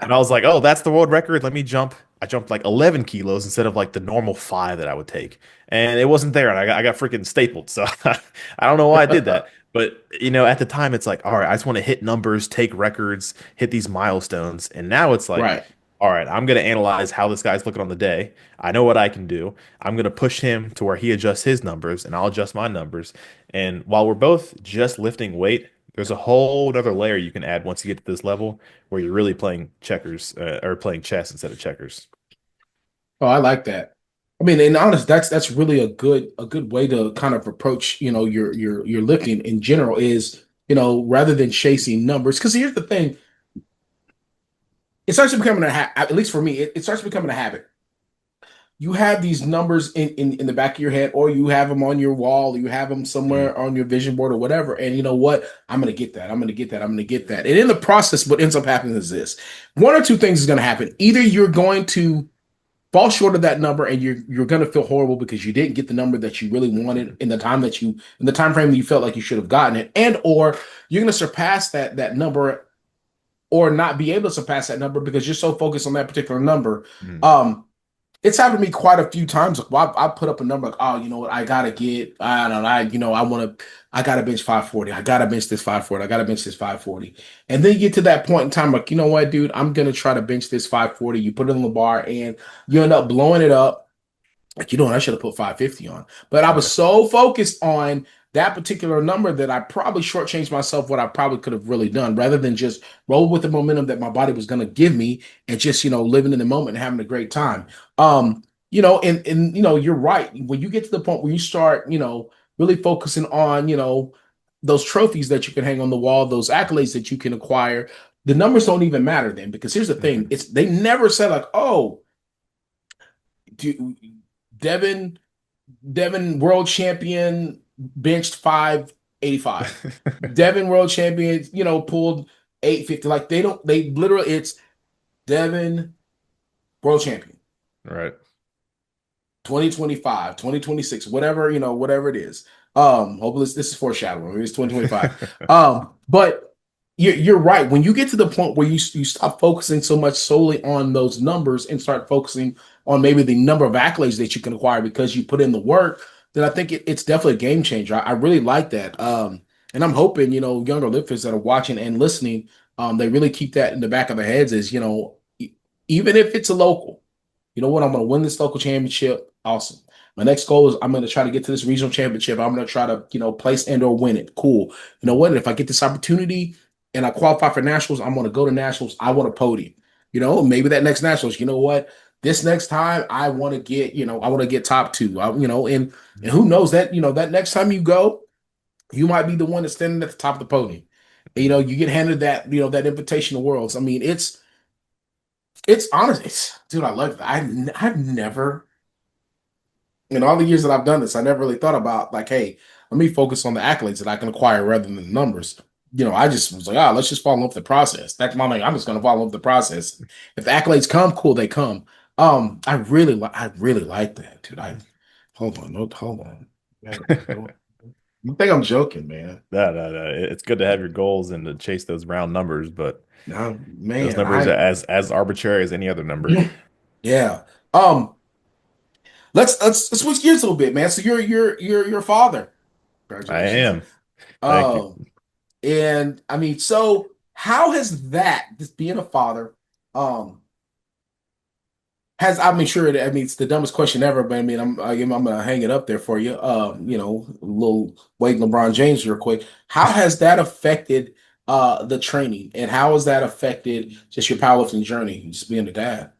And I was like, oh, that's the world record. Let me jump. I jumped like 11 kilos instead of like the normal five that I would take. And it wasn't there. And I got freaking stapled. So I don't know why I did that. But, at the time, it's like, all right, I just want to hit numbers, take records, hit these milestones. And now it's like, Right. all right, I'm going to analyze how this guy's looking on the day. I know what I can do. I'm going to push him to where he adjusts his numbers and I'll adjust my numbers. And while we're both just lifting weight, there's a whole other layer you can add once you get to this level where you're really playing checkers or playing chess instead of checkers. Oh, I like that. I mean, and honest, that's really a good way to kind of approach, your lifting in general is, rather than chasing numbers. Because here's the thing, it starts to becoming at least for me, it starts becoming a habit. You have these numbers in the back of your head, or you have them on your wall, or you have them Mm, somewhere on your vision board or whatever. And you know what? I'm gonna get that. I'm gonna get that. I'm gonna get that. And in the process, what ends up happening is this: one or two things is gonna happen. Either you're going to fall short of that number and you're going to feel horrible because you didn't get the number that you really wanted in the time frame that you felt like you should have gotten it, and or you're going to surpass that number or not be able to surpass that number because you're so focused on that particular number. mm. um it's happened to me quite a few times. I put up a number like, oh, you know what, I gotta get, I don't know, I gotta bench 540. I gotta bench this 540. I gotta bench this 540. And then you get to that point in time, like, you know what, dude, I'm gonna try to bench this 540. You put it on the bar and you end up blowing it up. Like, I should have put 550 on. But I was Right. so focused on that particular number that I probably shortchanged myself what I probably could have really done rather than just roll with the momentum that my body was going to give me and just, living in the moment and having a great time. And you're right. When you get to the point where you start, really focusing on, those trophies that you can hang on the wall, those accolades that you can acquire, the numbers don't even matter then. Because here's the thing, Mhm. it's they never said like, oh, do, Devin Devin world champion benched 585. Devin world champion, pulled 850. Like they literally it's Devin world champion Right. 2025, 2026, whatever, whatever it is. Hopefully this is foreshadowing. Maybe it's 2025. But you're right. When you get to the point where you stop focusing so much solely on those numbers and start focusing on maybe the number of accolades that you can acquire because you put in the work, then I think it's definitely a game changer. I really like that. And I'm hoping, younger lifters that are watching and listening, they really keep that in the back of their heads is, even if it's a local, you know what? I'm going to win this local championship. Awesome. My next goal is I'm going to try to get to this regional championship. I'm going to try to, place and or win it. Cool. You know what? And if I get this opportunity and I qualify for nationals, I'm going to go to nationals. I want a podium. Maybe that next nationals, you know what? This next time I want to get, I want to get top two. And who knows that next time you go, you might be the one that's standing at the top of the podium. And, you get handed that, that invitation to worlds. I mean, it's honest, dude. I love that. I've never in all the years that I've done this, I never really thought about like, hey, let me focus on the accolades that I can acquire rather than the numbers. I just was like, let's just follow up the process. That's my thing. I'm just gonna follow up the process. If the accolades come, cool, they come. I really like that, dude. I hold on, no, hold on. You think I'm joking, man? No, no, no. It's good to have your goals and to chase those round numbers, but No, those man, numbers are as arbitrary as any other number. yeah. Let's switch gears a little bit, man. So you're a father. I Congratulations. am. Thank you. Um, And I mean, so how has that, just being a father, um, I mean, sure, I mean, it's the dumbest question ever, but I mean, I'm gonna hang it up there for you. A little Wade LeBron James real quick. How has that affected the training, and how has that affected just your powerlifting journey, just being a dad?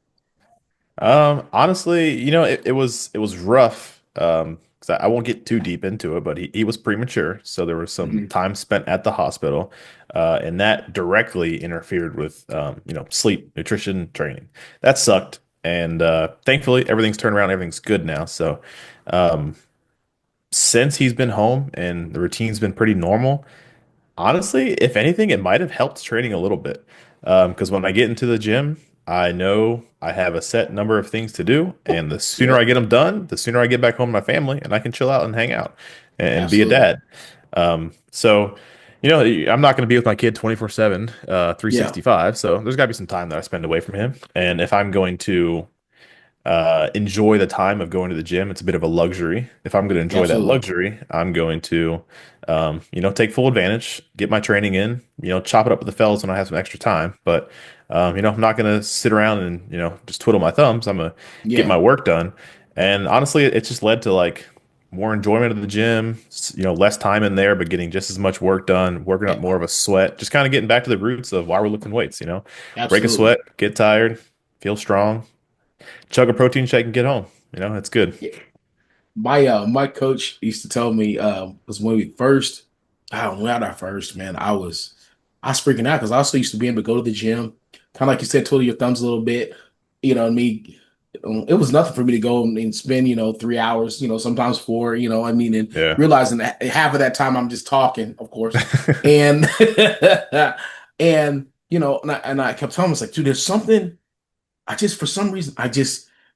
Honestly, it was rough. 'Cause I won't get too deep into it, but he was premature, so there was some Hmm. time spent at the hospital, and that directly interfered with sleep, nutrition, training. That sucked, and thankfully everything's turned around, everything's good now. So, um, since he's been home and the routine's been pretty normal. Honestly, if anything, it might have helped training a little bit. Because when I get into the gym, I know I have a set number of things to do, and the sooner I Yep, get them done, the sooner I get back home to my family, and I can chill out and hang out and be a absolutely. dad. So, I'm not going to be with my kid 24/7, Yeah, 365. So there's got to be some time that I spend away from him. And if I'm going to enjoy the time of going to the gym. It's a bit of a luxury. If I'm going to enjoy that absolutely. luxury, I'm going to, take full advantage, get my training in, chop it up with the fellas when I have some extra time. But, I'm not going to sit around and, just twiddle my thumbs. I'm going to get Yeah, my work done. And honestly, it's just led to like more enjoyment of the gym, less time in there, but getting just as much work done, working up yeah, more of a sweat, just kind of getting back to the roots of why we're lifting weights, break a absolutely. sweat, get tired, feel strong, chug a protein shake and get home. It's good. Yeah. My coach used to tell me was when we first, I don't know, not our first, man. I was freaking out because I also used to be able to go to the gym, kind of like you said, twiddle your thumbs a little bit. You know, and me, it was nothing for me to go and spend 3 hours, sometimes four. I mean, and Yeah. realizing that half of that time I'm just talking, of course, and and and I kept telling myself, dude, there's something. I just, for some reason,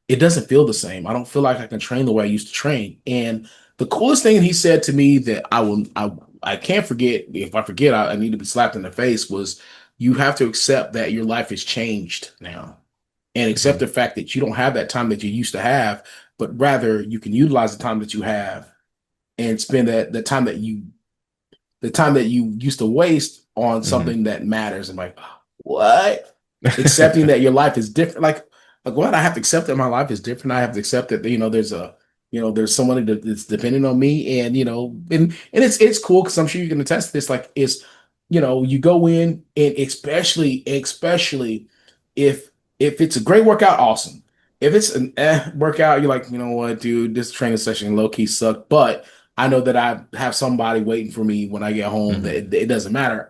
it doesn't feel the same. I don't feel like I can train the way I used to train. And the coolest thing he said to me that I can't forget. If I forget, I need to be slapped in the face. Was you have to accept that your life has changed now, and accept Mhm. the fact that you don't have that time that you used to have, but rather you can utilize the time that you have and spend the time that you used to waste on Mhm. something that matters. I'm like, what? Accepting that your life is different. Like what? I have to accept that my life is different. I have to accept that there's someone that's depending on me, and it's cool because I'm sure you can attest to this. Like you go in, and especially if it's a great workout, awesome. If it's an workout, you're like, you know what, dude, this training session low key sucked, but I know that I have somebody waiting for me when I get home. That Mhm. it doesn't matter.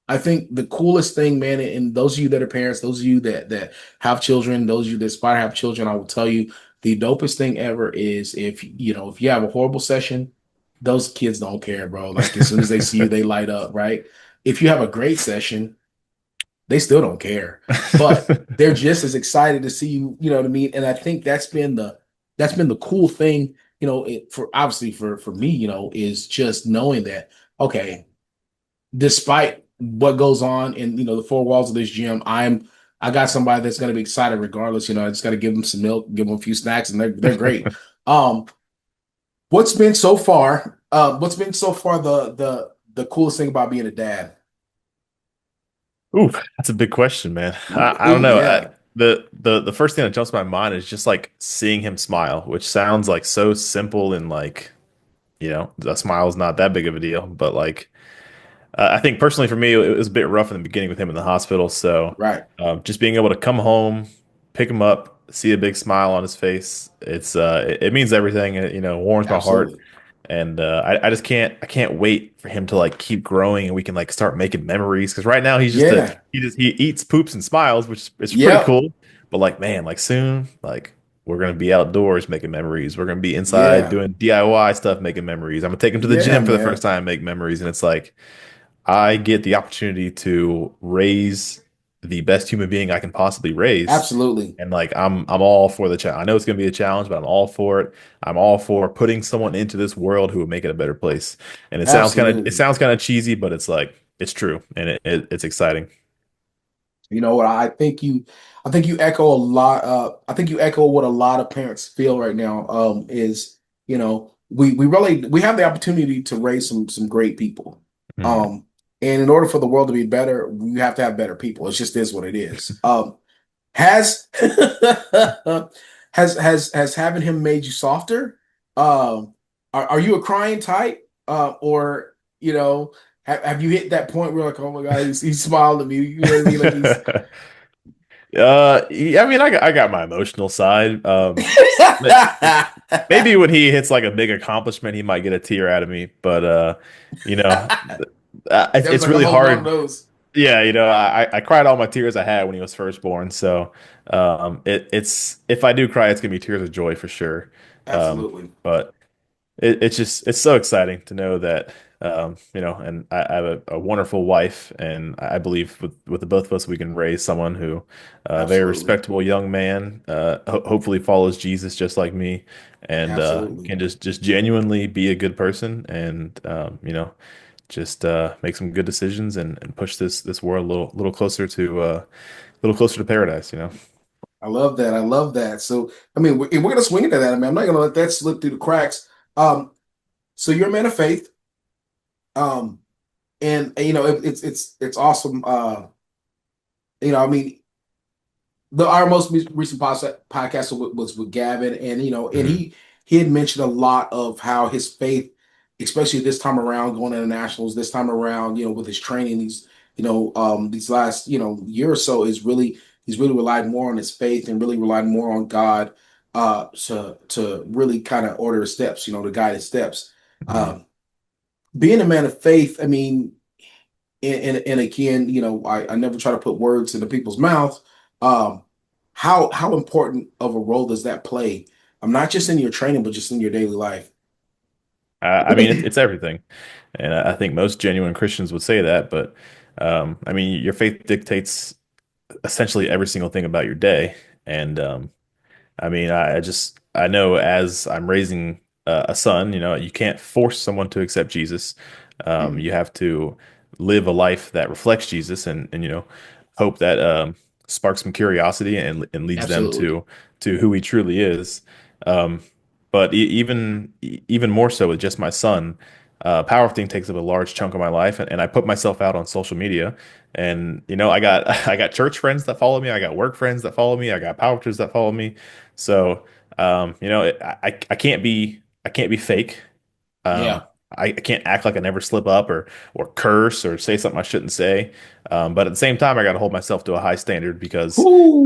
I think the coolest thing, man, and those of you that are parents, those of you that have children, those of you that aspire to have children, I will tell you the dopest thing ever is if you have a horrible session, those kids don't care, bro. Like as soon as they see you, they light up, right? If you have a great session, they still don't care, but they're just as excited to see you. You know what I mean? And I think that's been the cool thing. For obviously for me, is just knowing that okay, despite what goes on in the four walls of this gym, I got somebody that's going to be excited regardless. I just got to give them some milk, give them a few snacks, and they're great. Um, what's been so far the coolest thing about being a dad? Ooh, that's a big question, man. I don't Ooh, know. yeah, The first thing that jumps to my mind is just like seeing him smile, which sounds like so simple and like, a smile is not that big of a deal. But like, I think personally for me, it was a bit rough in the beginning with him in the hospital. So right, just being able to come home, pick him up, see a big smile on his face, it means everything. It, warms my heart. absolutely, And I can't wait for him to like keep growing and we can like start making memories. Because right now yeah, he eats, poops, and smiles, which is pretty yep, cool. But like man, like soon, like we're gonna be outdoors making memories. We're gonna be inside yeah, doing DIY stuff, making memories. I'm gonna take him to the yeah, gym for the first man, time, make memories, and it's like I get the opportunity to raise the best human being I can possibly raise. absolutely, And like I'm all for the challenge. I know it's gonna be a challenge, but I'm all for it. I'm all for putting someone into this world who will make it a better place. And it absolutely. sounds kind of cheesy, but it's like it's true and it's exciting. You know what? I think you echo a lot. I think you echo what a lot of parents feel right now. Is we have the opportunity to raise some great people. Mhm. Um, and in order for the world to be better, we have to have better people. It just is what it is. Has has having him made you softer? Are you a crying type? Or have you hit that point where like, oh my God, he smiled at me? You know what I mean? Like he's Yeah, I mean, I got my emotional side. Maybe when he hits like a big accomplishment, he might get a tear out of me. But you know, That was it's like, I'm really holding on to hard. those. Yeah, I cried all my tears I had when he was first born. So it's if I do cry, it's gonna be tears of joy for sure. Absolutely. But it's just it's so exciting to know that and I have a wonderful wife, and I believe with the both of us we can raise someone who very Absolutely. respectable young man, hopefully follows Jesus just like me, and Absolutely. can just genuinely be a good person, and just make some good decisions, and push this world a little closer to paradise. I love that. I love that. So, I mean, we're going to swing into that. I mean, I'm not going to let that slip through the cracks. Um, so you're a man of faith. Um, and it's awesome. I mean, our most recent podcast was with Gavin, and Hmm. he had mentioned a lot of how his faith, especially this time around, going to nationals, this time around, with his training, these last year or so, is really he's really relied more on his faith and really relied more on God, to really kind of order his steps, to guide his steps. Hmm. Um, Being a man of faith, I mean, and again, I never try to put words into people's mouths. Um, how important of a role does that play? Not just in your training, but just in your daily life. I mean, it's everything. And I think most genuine Christians would say that, but I mean, your faith dictates essentially every single thing about your day. And I mean, I know as I'm raising a son, you can't force someone to accept Jesus. Mhm. You have to live a life that reflects Jesus, and hope that sparks some curiosity and leads them Absolutely. to who he truly is. Um, but even more so with just my son, powerlifting takes up a large chunk of my life, and I put myself out on social media. And I got I got church friends that follow me, I got work friends that follow me, I got powerlifters that follow me. So I can't be fake. Yeah. I can't act like I never slip up or curse or say something I shouldn't say. But at the same time, I got to hold myself to a high standard because, Ooh.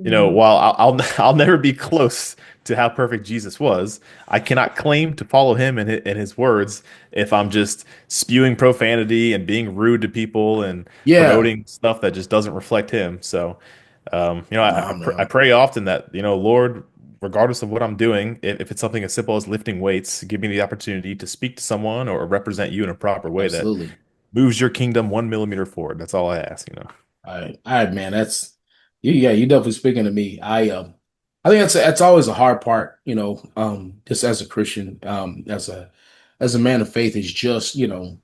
while I'll never be close to how perfect Jesus was, I cannot claim to follow him in his words if I'm just spewing profanity and being rude to people and Yeah. promoting stuff that just doesn't reflect him. So, Nah, I man. pray often that, Lord, regardless of what I'm doing, if it's something as simple as lifting weights, give me the opportunity to speak to someone or represent you in a proper way that Absolutely. moves your kingdom 1 millimeter forward. That's all I ask. All right, man. That's you. Yeah, you definitely speaking to me. I think that's always a hard part. Just as a Christian, as a man of faith, is just no,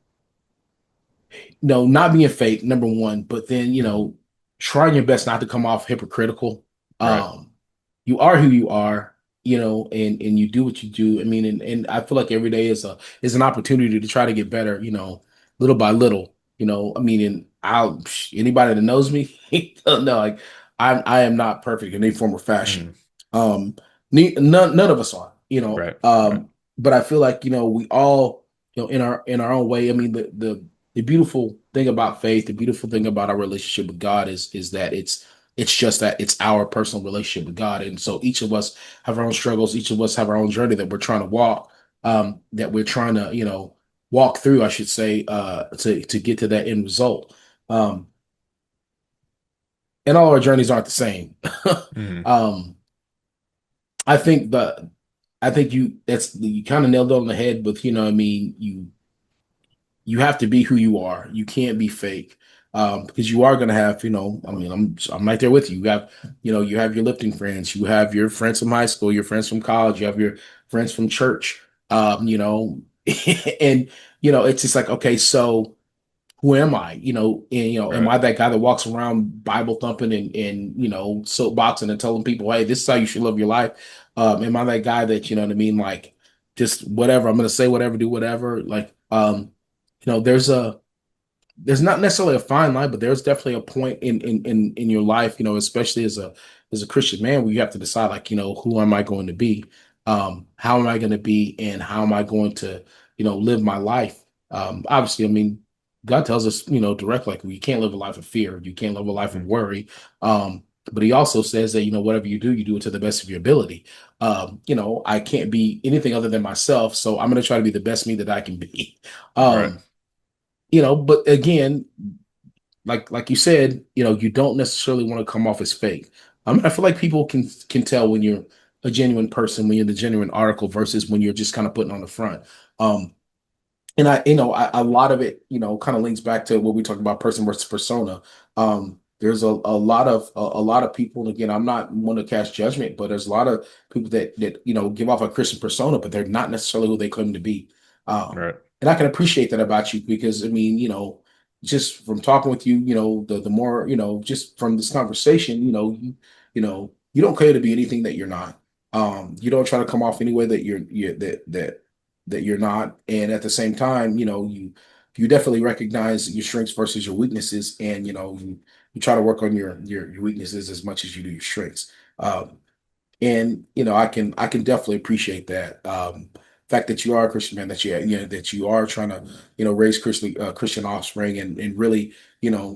not being fake, number one, but then, Mhm. trying your best not to come off hypocritical. Right. Um, you are who you are, and you do what you do. I mean, and I feel like every day is an opportunity to try to get better, little by little. I mean, and anybody that knows me, no, like I am not perfect in any form or fashion. Mhm. Um, none of us are, Right. Right. but I feel like, we all, in our own way. I mean, the beautiful thing about faith, the beautiful thing about our relationship with God is that it's just that it's our personal relationship with God. And so each of us have our own struggles, each of us have our own journey that we're trying to walk, that we're trying to, walk through, I should say, to get to that end result. Um, and all our journeys aren't the same. Mhm. um, I think the I think you kind of nailed it on the head with, what I mean, you have to be who you are. You can't be fake. Because you are going to have, I mean, I'm right there with you. You have your lifting friends, you have your friends from high school, your friends from college, you have your friends from church. And it's just like, okay, so who am I? And am Right. I that guy that walks around Bible thumping and soapboxing and telling people, hey, this is how you should live your life? Am I that guy that, what I mean, like just whatever, I'm gonna say whatever, do whatever? Like, there's not necessarily a fine line, but there's definitely a point in your life, especially as a Christian man, where you have to decide, like, who am I going to be? How am I going to be, and how am I going to, live my life? Obviously, I mean, God tells us, directly, like, you can't live a life of fear, you can't live a life of Mhm. worry. But he also says that, whatever you do it to the best of your ability. I can't be anything other than myself, so I'm going to try to be the best me that I can be. Right. Um, but again, like you said, you don't necessarily want to come off as fake. I feel like people can tell when you're a genuine person, when you're the genuine article versus when you're just kind of putting on the front. Um, and a lot of it, kind of links back to what we talked about, person versus persona. There's a lot of people, and again, I'm not one to cast judgment, but there's a lot of people that give off a Christian persona, but they're not necessarily who they claim to be. Um, Right. and I can appreciate that about you because I mean, just from talking with you, the more, just from this conversation, you don't claim to be anything that you're not. You don't try to come off any way that that you're not. And at the same time, you definitely recognize your strengths versus your weaknesses, and you try to work on your weaknesses as much as you do your strengths. And I can definitely appreciate that. Fact that you are a Christian man, that you are trying to raise Christian offspring, and really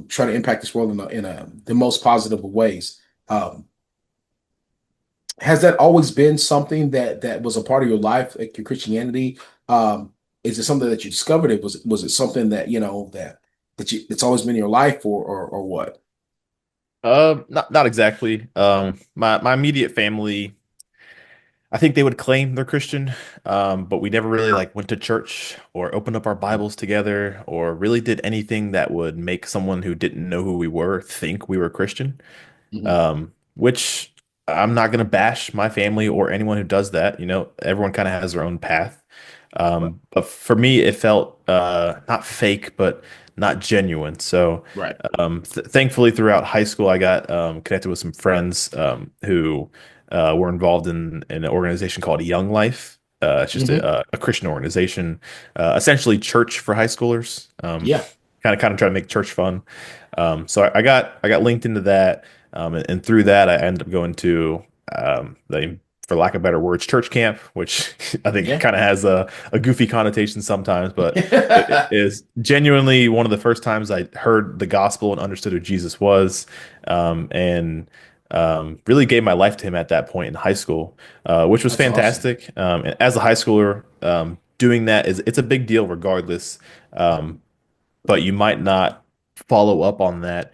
try to impact this world in the most positive of ways. Um, has that always been something that was a part of your life, like your Christianity? Is it something that you discovered? Was it something that it's always been in your life, or what? Not exactly. My immediate family, I think they would claim they're Christian, but we never really like went to church or opened up our Bibles together or really did anything that would make someone who didn't know who we were think we were Christian. Mhm. Which I'm not going to bash my family or anyone who does that. Everyone kind of has their own path. Right. But for me, it felt not fake, but not genuine. So, Right. thankfully, throughout high school, I got connected with some friends who were involved in an organization called Young Life. It's just Hmm. a Christian organization, essentially church for high schoolers. Yeah. Kind of try to make church fun. So I got linked into that, and through that, I ended up going to the, for lack of better words, church camp, which I think Yeah. kind of has a goofy connotation sometimes, but it is genuinely one of the first times I heard the gospel and understood who Jesus was, and really gave my life to him at that point in high school, which was That's awesome. fantastic. And as a high schooler, doing that it's a big deal regardless. But you might not follow up on that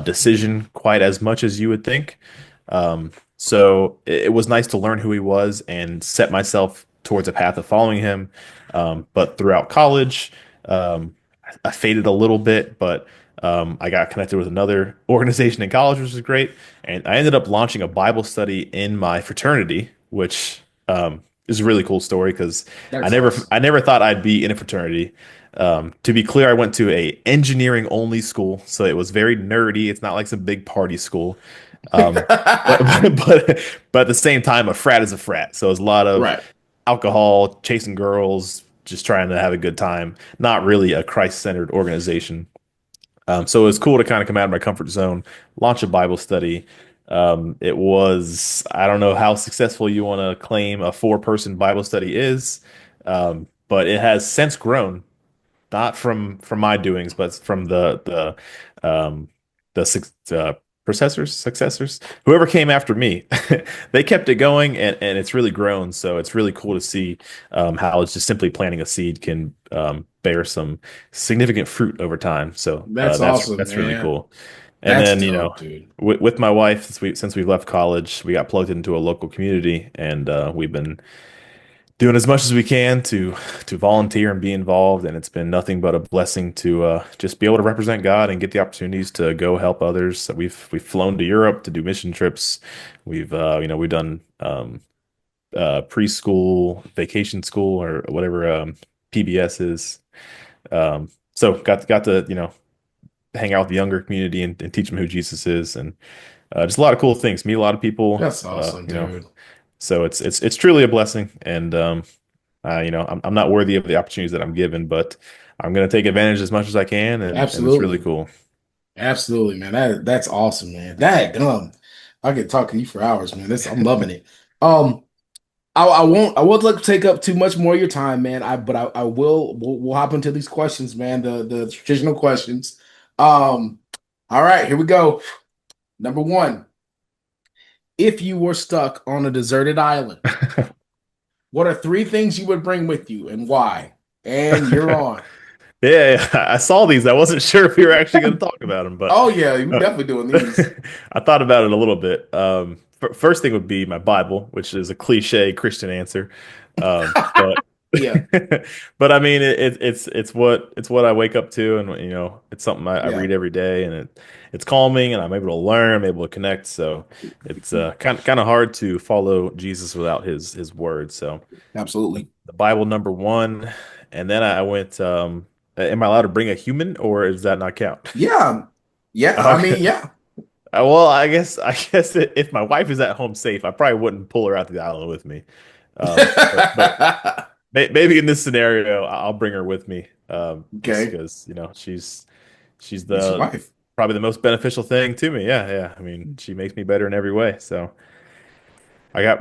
decision quite as much as you would think. So it was nice to learn who he was and set myself towards a path of following him. But throughout college, I faded a little bit, but I got connected with another organization in college, which was great. And I ended up launching a Bible study in my fraternity, which is a really cool story because I That's never awesome. I never thought I'd be in a fraternity. To be clear, I went to a engineering only school, so it was very nerdy. It's not like some big party school. Um, but, but at the same time, a frat is a frat. So it's a lot of Right. alcohol, chasing girls, just trying to have a good time. Not really a Christ-centered organization. So it was cool to kind of come out of my comfort zone, launch a Bible study. It was, I don't know how successful you want to claim a four-person Bible study is, but it has since grown not from my doings, but from the successors, whoever came after me. They kept it going, and it's really grown. So it's really cool to see how it's just simply planting a seed can bear some significant fruit over time. So That's that's awesome, that's really man. cool. And That's then dope, dude. with my wife, since we've left college, we got plugged into a local community, and we've been doing as much as we can to volunteer and be involved, and it's been nothing but a blessing to just be able to represent God and get the opportunities to go help others. So we've flown to Europe to do mission trips. We've done preschool, vacation school, or whatever PBS is. So got to hang out with the younger community and teach them who Jesus is, and just a lot of cool things. Meet a lot of people. That's awesome, dude. So it's truly a blessing, and I'm not worthy of the opportunities that I'm given, but I'm going to take advantage as much as I can, and it's really Absolutely. cool. Absolutely, man. That's awesome, man. That gum. I could talk to you for hours, man. I'm loving it. Um, I won't look take up too much more of your time, man. I will we'll hop into these questions, man. The traditional questions. Um, all right, here we go. Number one. If you were stuck on a deserted island, what are three things you would bring with you and why? And you're on. Yeah, I saw these. I wasn't sure if we were actually going to talk about them, but Oh yeah, we're uh, definitely doing these. I thought about it a little bit. First thing would be my Bible, which is a cliche Christian answer. But Yeah, but I mean, it's what I wake up to, and it's something I yeah, read every day, and it's calming, and I'm able to learn, I'm able to connect. So it's kind of hard to follow Jesus without his word. So absolutely. the Bible number one, and then I went. Am I allowed to bring a human, or does that not count? Yeah, yeah. I Okay. mean, yeah. Well, I guess if my wife is at home safe, I probably wouldn't pull her out to the island with me. But maybe in this scenario, I'll bring her with me. Just Okay, because she's it's your the wife. probably the most beneficial thing to me. Yeah, yeah. I mean, she makes me better in every way. So I got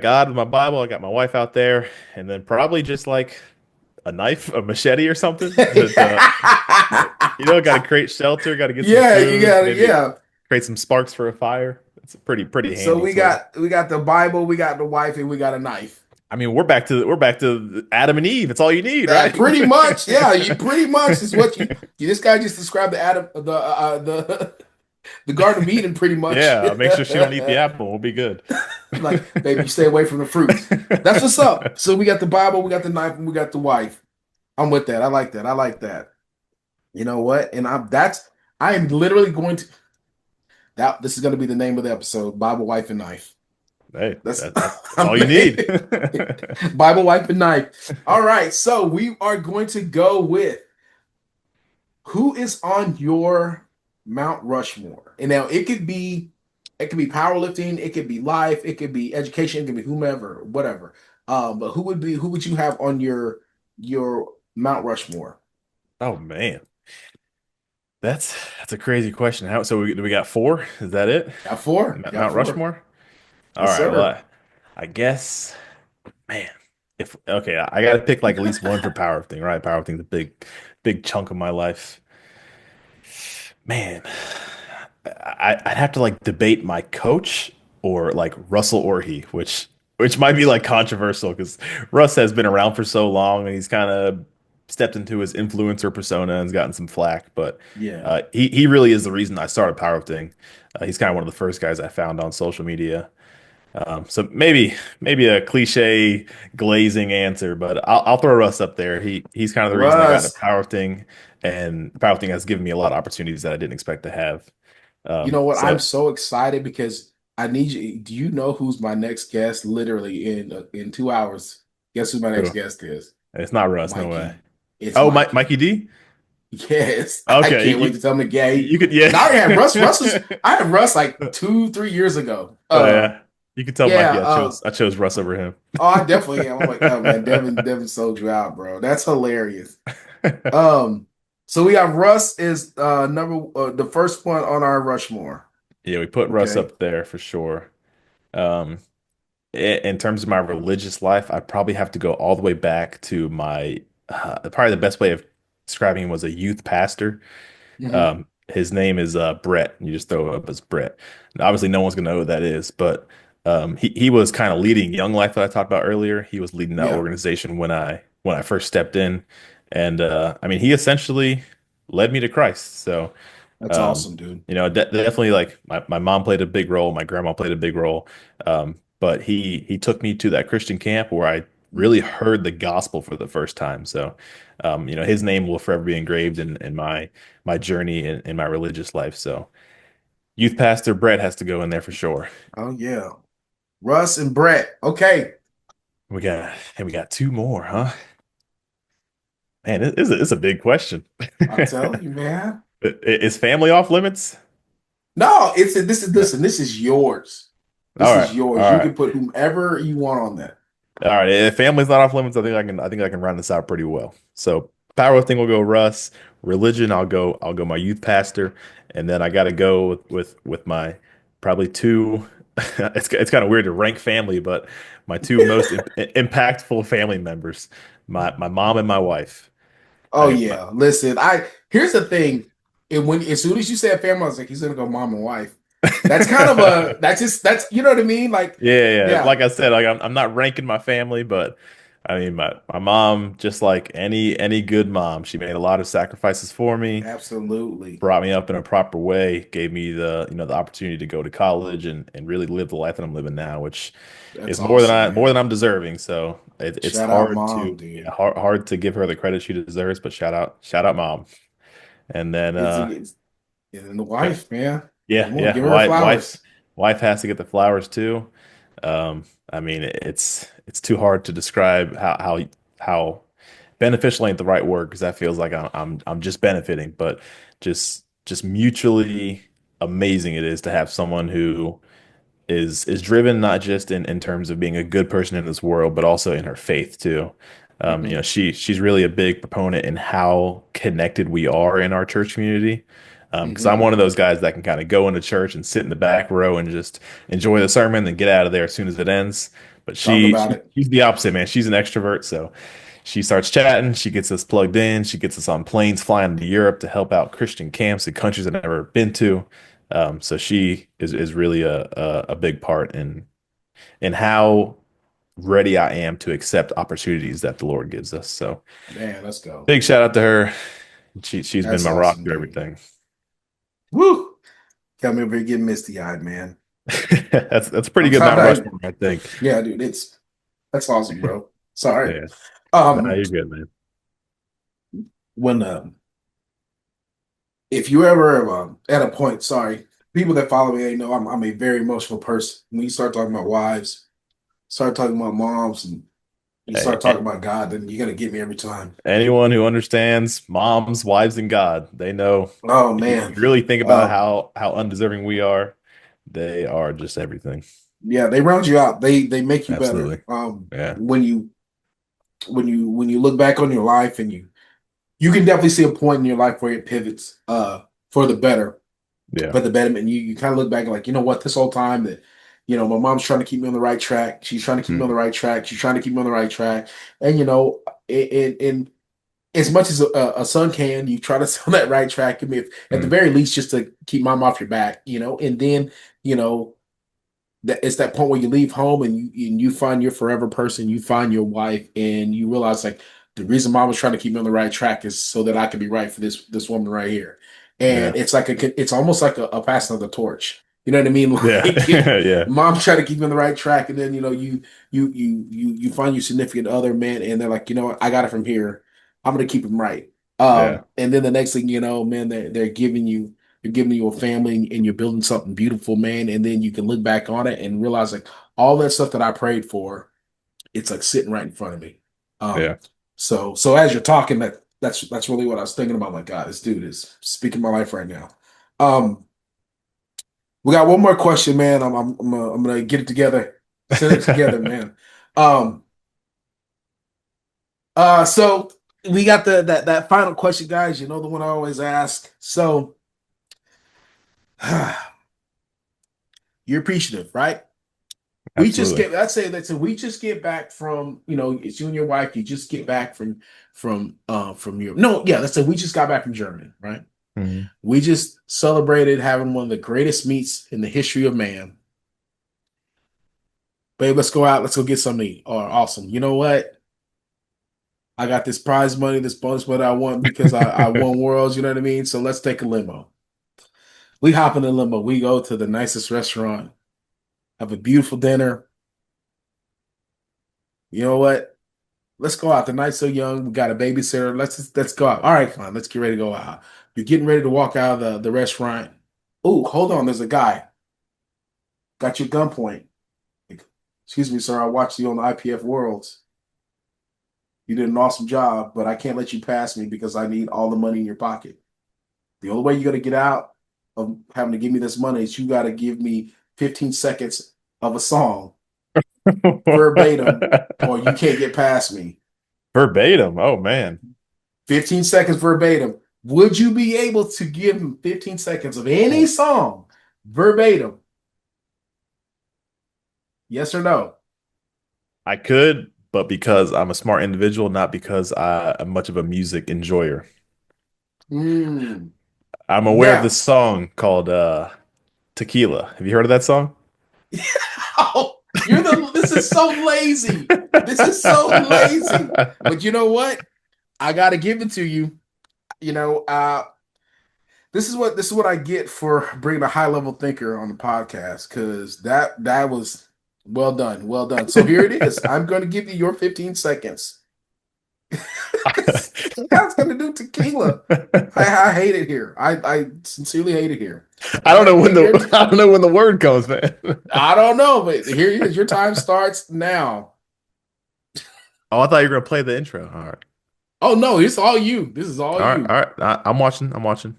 God with my Bible. I got my wife out there, and then probably just like a knife, a machete, or something. Got to create shelter, got to get some Yeah, you food, got it. maybe Yeah. create some sparks for a fire. It's a pretty So handy we tool. got the Bible, we got the wife, and we got a knife. I mean, we're back to Adam and Eve. It's all you need, That right? pretty much, yeah. You pretty much is what you. This guy just described the Adam, the Garden of Eden, pretty much. Yeah, I'll make sure she don't eat the apple. We'll be good. Like, baby, you stay away from the fruits. That's what's up. So we got the Bible, we got the knife, and we got the wife. I'm with that. I like that. I like that. You know what? And I am literally going to that. This is going to be the name of the episode: Bible, wife, and knife. Hey, That's that's all you need. Bible, wife, and knife. All right. So we are going to go with who is on your Mount Rushmore. And now it could be powerlifting, it could be life, it could be education, it could be whomever, whatever. But who would you have on your Mount Rushmore? Oh man, that's a crazy question. So we got four? Is that it? Got four. Got Mount four. Rushmore? All Yes, right. Well, sir. I guess, man, if okay, I got to pick like at least one for powerlifting, right? Powerlifting's a big chunk of my life. Man, I'd have to like debate my coach or like Russell Orhe, which might be like controversial because Russ has been around for so long and he's kind of stepped into his influencer persona and has gotten some flack. But Yeah. he really is the reason I started powerlifting. He's kind of one of the first guys I found on social media. So maybe a cliche glazing answer, but I'll throw Russ up there. He's kind of the reason I got into Russ, powerlifting, and powerlifting has given me a lot of opportunities that I didn't expect to have. you know what? I'm So so excited because I need you. Do you know who's my next guest? Literally in 2 hours. Guess who my next cool. guest is? It's not Russ, no way. Mikey. It's Oh, Mikey. Mikey D. Yes, I Okay, can't wait to tell him the game. you could yeah. And I already had Russ. I had Russ like 2, 3 years ago. Oh yeah, you could tell Yeah. Mikey I chose Russ over him. Oh, I definitely am. I'm like, oh man, Devin sold you out, bro. That's hilarious. Um, so we got Russ is the first one on our Rushmore. Yeah, we put Russ Okay. up there for sure. Um, in terms of my religious life, I probably have to go all the way back to my probably the best way of describing him was a youth pastor. Hmm. His name is Brett. You just throw it up as Brett. And obviously, no one's gonna know who that is, but he was kind of leading Young Life that I talked about earlier. He was leading that Yeah, organization when I first stepped in, and I mean, he essentially led me to Christ. So that's um, awesome, dude. definitely like my mom played a big role, my grandma played a big role. But he took me to that Christian camp where I really heard the gospel for the first time. So, his name will forever be engraved in my journey in my religious life. So, youth pastor Brett has to go in there for sure. Oh yeah, Russ and Brett. Okay, We got two more, huh? Man, it's a big question. I'll tell you, man. Is family off limits? No, this is No. listen. This is yours. All This is right, all yours. You right. can put whomever you want on that. All right, if family's not off limits, I think I can round this out pretty well. So powerlifting will go Russ. Religion, I'll go my youth pastor, and then I got to go with my probably two. It's kind of weird to rank family, but my two most impactful family members, my mom and my wife. Oh I yeah. Listen, I here's the thing. And when as soon as you said family, I was like, he's gonna go mom and wife. That's kind of a that's just that's you know what I mean? Like, Yeah, yeah. yeah, Like I said, like I'm not ranking my family, but I mean my mom, just like any good mom, she made a lot of sacrifices for me, absolutely. brought me up in a proper way, gave me the opportunity to go to college and really live the life that I'm living now, which That's is more than awesome, I more than man. I'm deserving. So it's Shout out hard mom, to yeah, dude. hard to give her the credit she deserves, but shout out mom. And then It's and then the wife, man. yeah, Come on, yeah. give her her flowers. Wife has to get the flowers too. I mean, it's too hard to describe how beneficial ain't the right word because that feels like I'm just benefiting, but just mutually amazing it is to have someone who is driven not just in terms of being a good person in this world, but also in her faith too. Hmm. She's really a big proponent in how connected we are in our church community. Because I'm Hmm. one of those guys that can kind of go into church and sit in the back row and just enjoy the sermon and get out of there as soon as it ends. But Talk about it. she's the opposite, man. She's an extrovert, so she starts chatting. She gets us plugged in. She gets us on planes flying to Europe to help out Christian camps in countries I've never been to. So she is really a big part in how ready I am to accept opportunities that the Lord gives us. So Man, let's go. big shout out to her. She's been That's my rock awesome, through dude. everything. Woo! Got me over here getting misty eyed, man. That's a pretty I'm good trying Mount to, Rushmore, I think. yeah, dude, it's that's awesome, bro. Sorry. Yeah, nah, Um, you're good, man. when if you ever at a point, sorry, people that follow me, they know I'm a very emotional person. When you start talking about wives, start talking about moms, and you Hey, start talking about God, then you're gonna get me every time. anyone who understands moms, wives, and God, they know Oh if man. you really think about Um, how undeserving we are, they are just everything. yeah, they round you out. They make you better. Absolutely. Yeah. When you look back on your life and you can definitely see a point in your life where it pivots for the better, Yeah. for the betterment. And you kind of look back and like, you know what, this whole time that, my mom's trying to keep me on the right track. She's trying to keep me on the Mhm. right track. She's trying to keep me on the right track. And and as much as a son can, you try to stay on that right track. I mean, if, at the Mhm. very least, just to keep mom off your back, and then, you know, that it's that point where you leave home and you find your forever person, you find your wife, and you realize like the reason mom was trying to keep me on the right track is so that I could be right for this woman right here. And Yeah. it's like it's almost like a passing of the torch. You know what I mean? Yeah. Like Yeah. mom trying to keep you on the right track, and then you find your significant other man, and they're like, you know what, I got it from here. I'm gonna keep him right. Yeah. And then the next thing you know, man, they're giving you a family and you're building something beautiful, man. And then you can look back on it and realize like all that stuff that I prayed for, it's like sitting right in front of me. Um, Yeah. so as you're talking, that's really what I was thinking about. Like, God, this dude is speaking my life right now. Um, we got one more question, man. I'm gonna get it together, send it together, man. Um, so we got that final question, guys. You know the one I always ask. So you're appreciative, right? We just Absolutely. get, let's say we just get back from, it's you and your wife, you just get back from Europe. No, yeah, let's say we just got back from Germany, right? Mhm. We just celebrated having one of the greatest meets in the history of man. Babe, let's go out, let's go get something to eat. Or awesome. You know what? I got this prize money, this bonus money I won because I won worlds, you know what I mean? So let's take a limo. We hop in the limo, we go to the nicest restaurant, have a beautiful dinner. You know what? Let's go out. The night's so young. We got a babysitter. Let's go out. All right, come on. Let's get ready to go out. You're getting ready to walk out of the restaurant. Oh, hold on. There's a guy. Got you at gunpoint. Like, excuse me, sir. I watched you on the IPF Worlds. You did an awesome job, but I can't let you pass me because I need all the money in your pocket. The only way you're gonna get out of having to give me this money is you got to give me 15 seconds of a song verbatim, or you can't get past me. Verbatim. Oh man. 15 seconds verbatim. Would you be able to give him 15 seconds of any Oh, song verbatim? Yes or no? I could, but because I'm a smart individual, not because I'm much of a music enjoyer. Mm. I'm aware of Now, this song called Tequila. Have you heard of that song? Oh, this is so lazy. This is so lazy. But you know what? I gotta give it to you. You know, this is what I get for bringing a high level thinker on the podcast because that was well done, well done. So here it is. I'm going to give you your 15 seconds. I was going to do tequila. I hate it here. I sincerely hate it here. I don't know when Your I don't know when the word comes, man. I don't know, but here it is. Your time starts now. Oh, I thought you were gonna play the intro. All right, Oh no, it's all you. This is all all right, you. all right. I'm watching. I'm watching.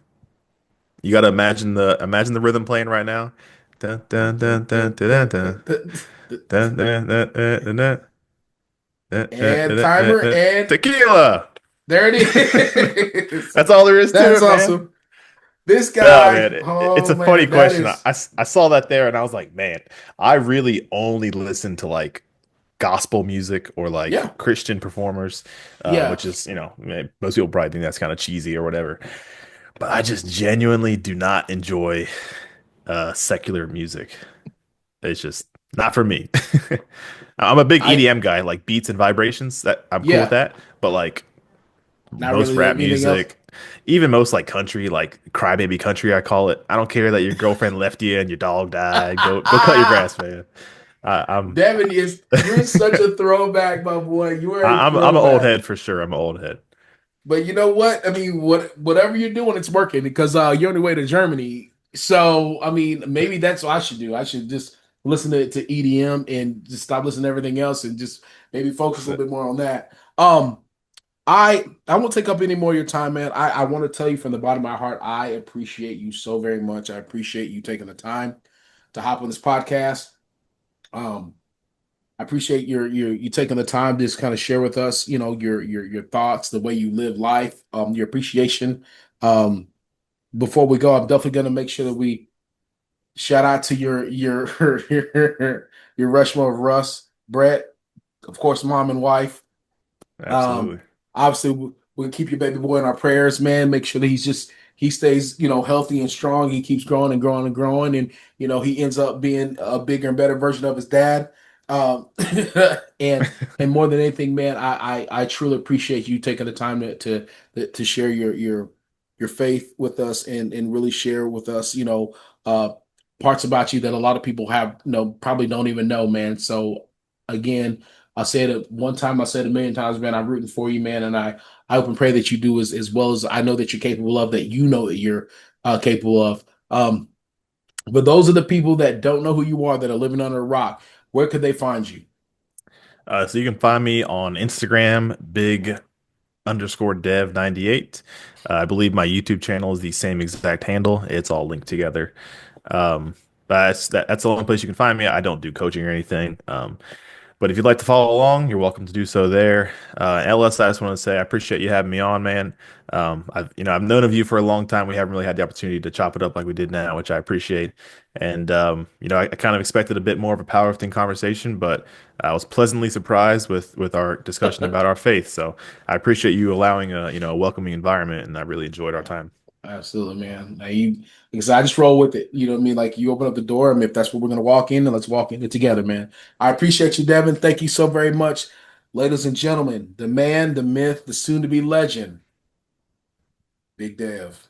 You gotta imagine the rhythm playing right now. Dun, dun, dun, dun, dun, dun, dun, dun, dun, dun, dun, dun, dun, dun, And dun, dun, timer, dun. and Tequila. there it is. That's all there is to That's it, man. awesome. This Oh guy, man, it's oh a funny man, that question. is, I saw that there, and I was like, man, I really only listen to like gospel music or yeah, like Christian performers, yeah. which is, most people probably think that's kind of cheesy or whatever. But I just genuinely do not enjoy secular music. It's just not for me. I'm a big I, EDM guy, like beats and vibrations. That I'm cool with yeah, that. But like not most really rap anything else. music, even most like country, like crybaby country, I call it. I don't care that your girlfriend left you and your dog died. Go cut your grass, man. I'm Devin you're such a throwback, my boy. You are a I'm an old throwback. head for sure. I'm an old head. But you know what? I mean, whatever you're doing, it's working because you're on your way to Germany. So I mean, maybe that's what I should do. I should just listen to EDM and just stop listening to everything else and just maybe focus That's a little it. bit more on that. I won't take up any more of your time, man. I want to tell you from the bottom of my heart, I appreciate you so very much. I appreciate you taking the time to hop on this podcast. Um, I appreciate you taking the time to just kind of share with us, your thoughts, the way you live life, your appreciation. Um, Before we go, I'm definitely gonna make sure that we shout out to your your Rushmore of Russ, Brett, of course, mom and wife. Um, Absolutely. Obviously, we'll keep your baby boy in our prayers, man. Make sure that he stays, healthy and strong. He keeps growing and growing and growing, and he ends up being a bigger and better version of his dad. Um, and and more than anything, man, I truly appreciate you taking the time to share your faith with us and really share with us, uh, parts about you that a lot of people have, probably don't even know, man. So again. I said it one time, I said it a million times, man. I'm rooting for you, man, and I hope and pray that you do as well as I know that you're capable of, that you know that you're capable of. But those are the people that don't know who you are, that are living under a rock. Where could they find you? So you can find me on Instagram, big_dev98. I believe my YouTube channel is the same exact handle. It's all linked together. But that's the only place you can find me. I don't do coaching or anything. But if you'd like to follow along, you're welcome to do so there. LS, I just want to say I appreciate you having me on, man. I've known of you for a long time. We haven't really had the opportunity to chop it up like we did now, which I appreciate. And I kind of expected a bit more of a powerlifting conversation, but I was pleasantly surprised with our discussion about our faith. So I appreciate you allowing a welcoming environment, and I really enjoyed our time. Absolutely, man. Now because I just roll with it. You know what I mean? Like you open up the door, and if that's where we're gonna walk in, then let's walk in it together, man. I appreciate you, Devin. Thank you so very much, ladies and gentlemen. The man, the myth, the soon-to-be legend, Big Dev.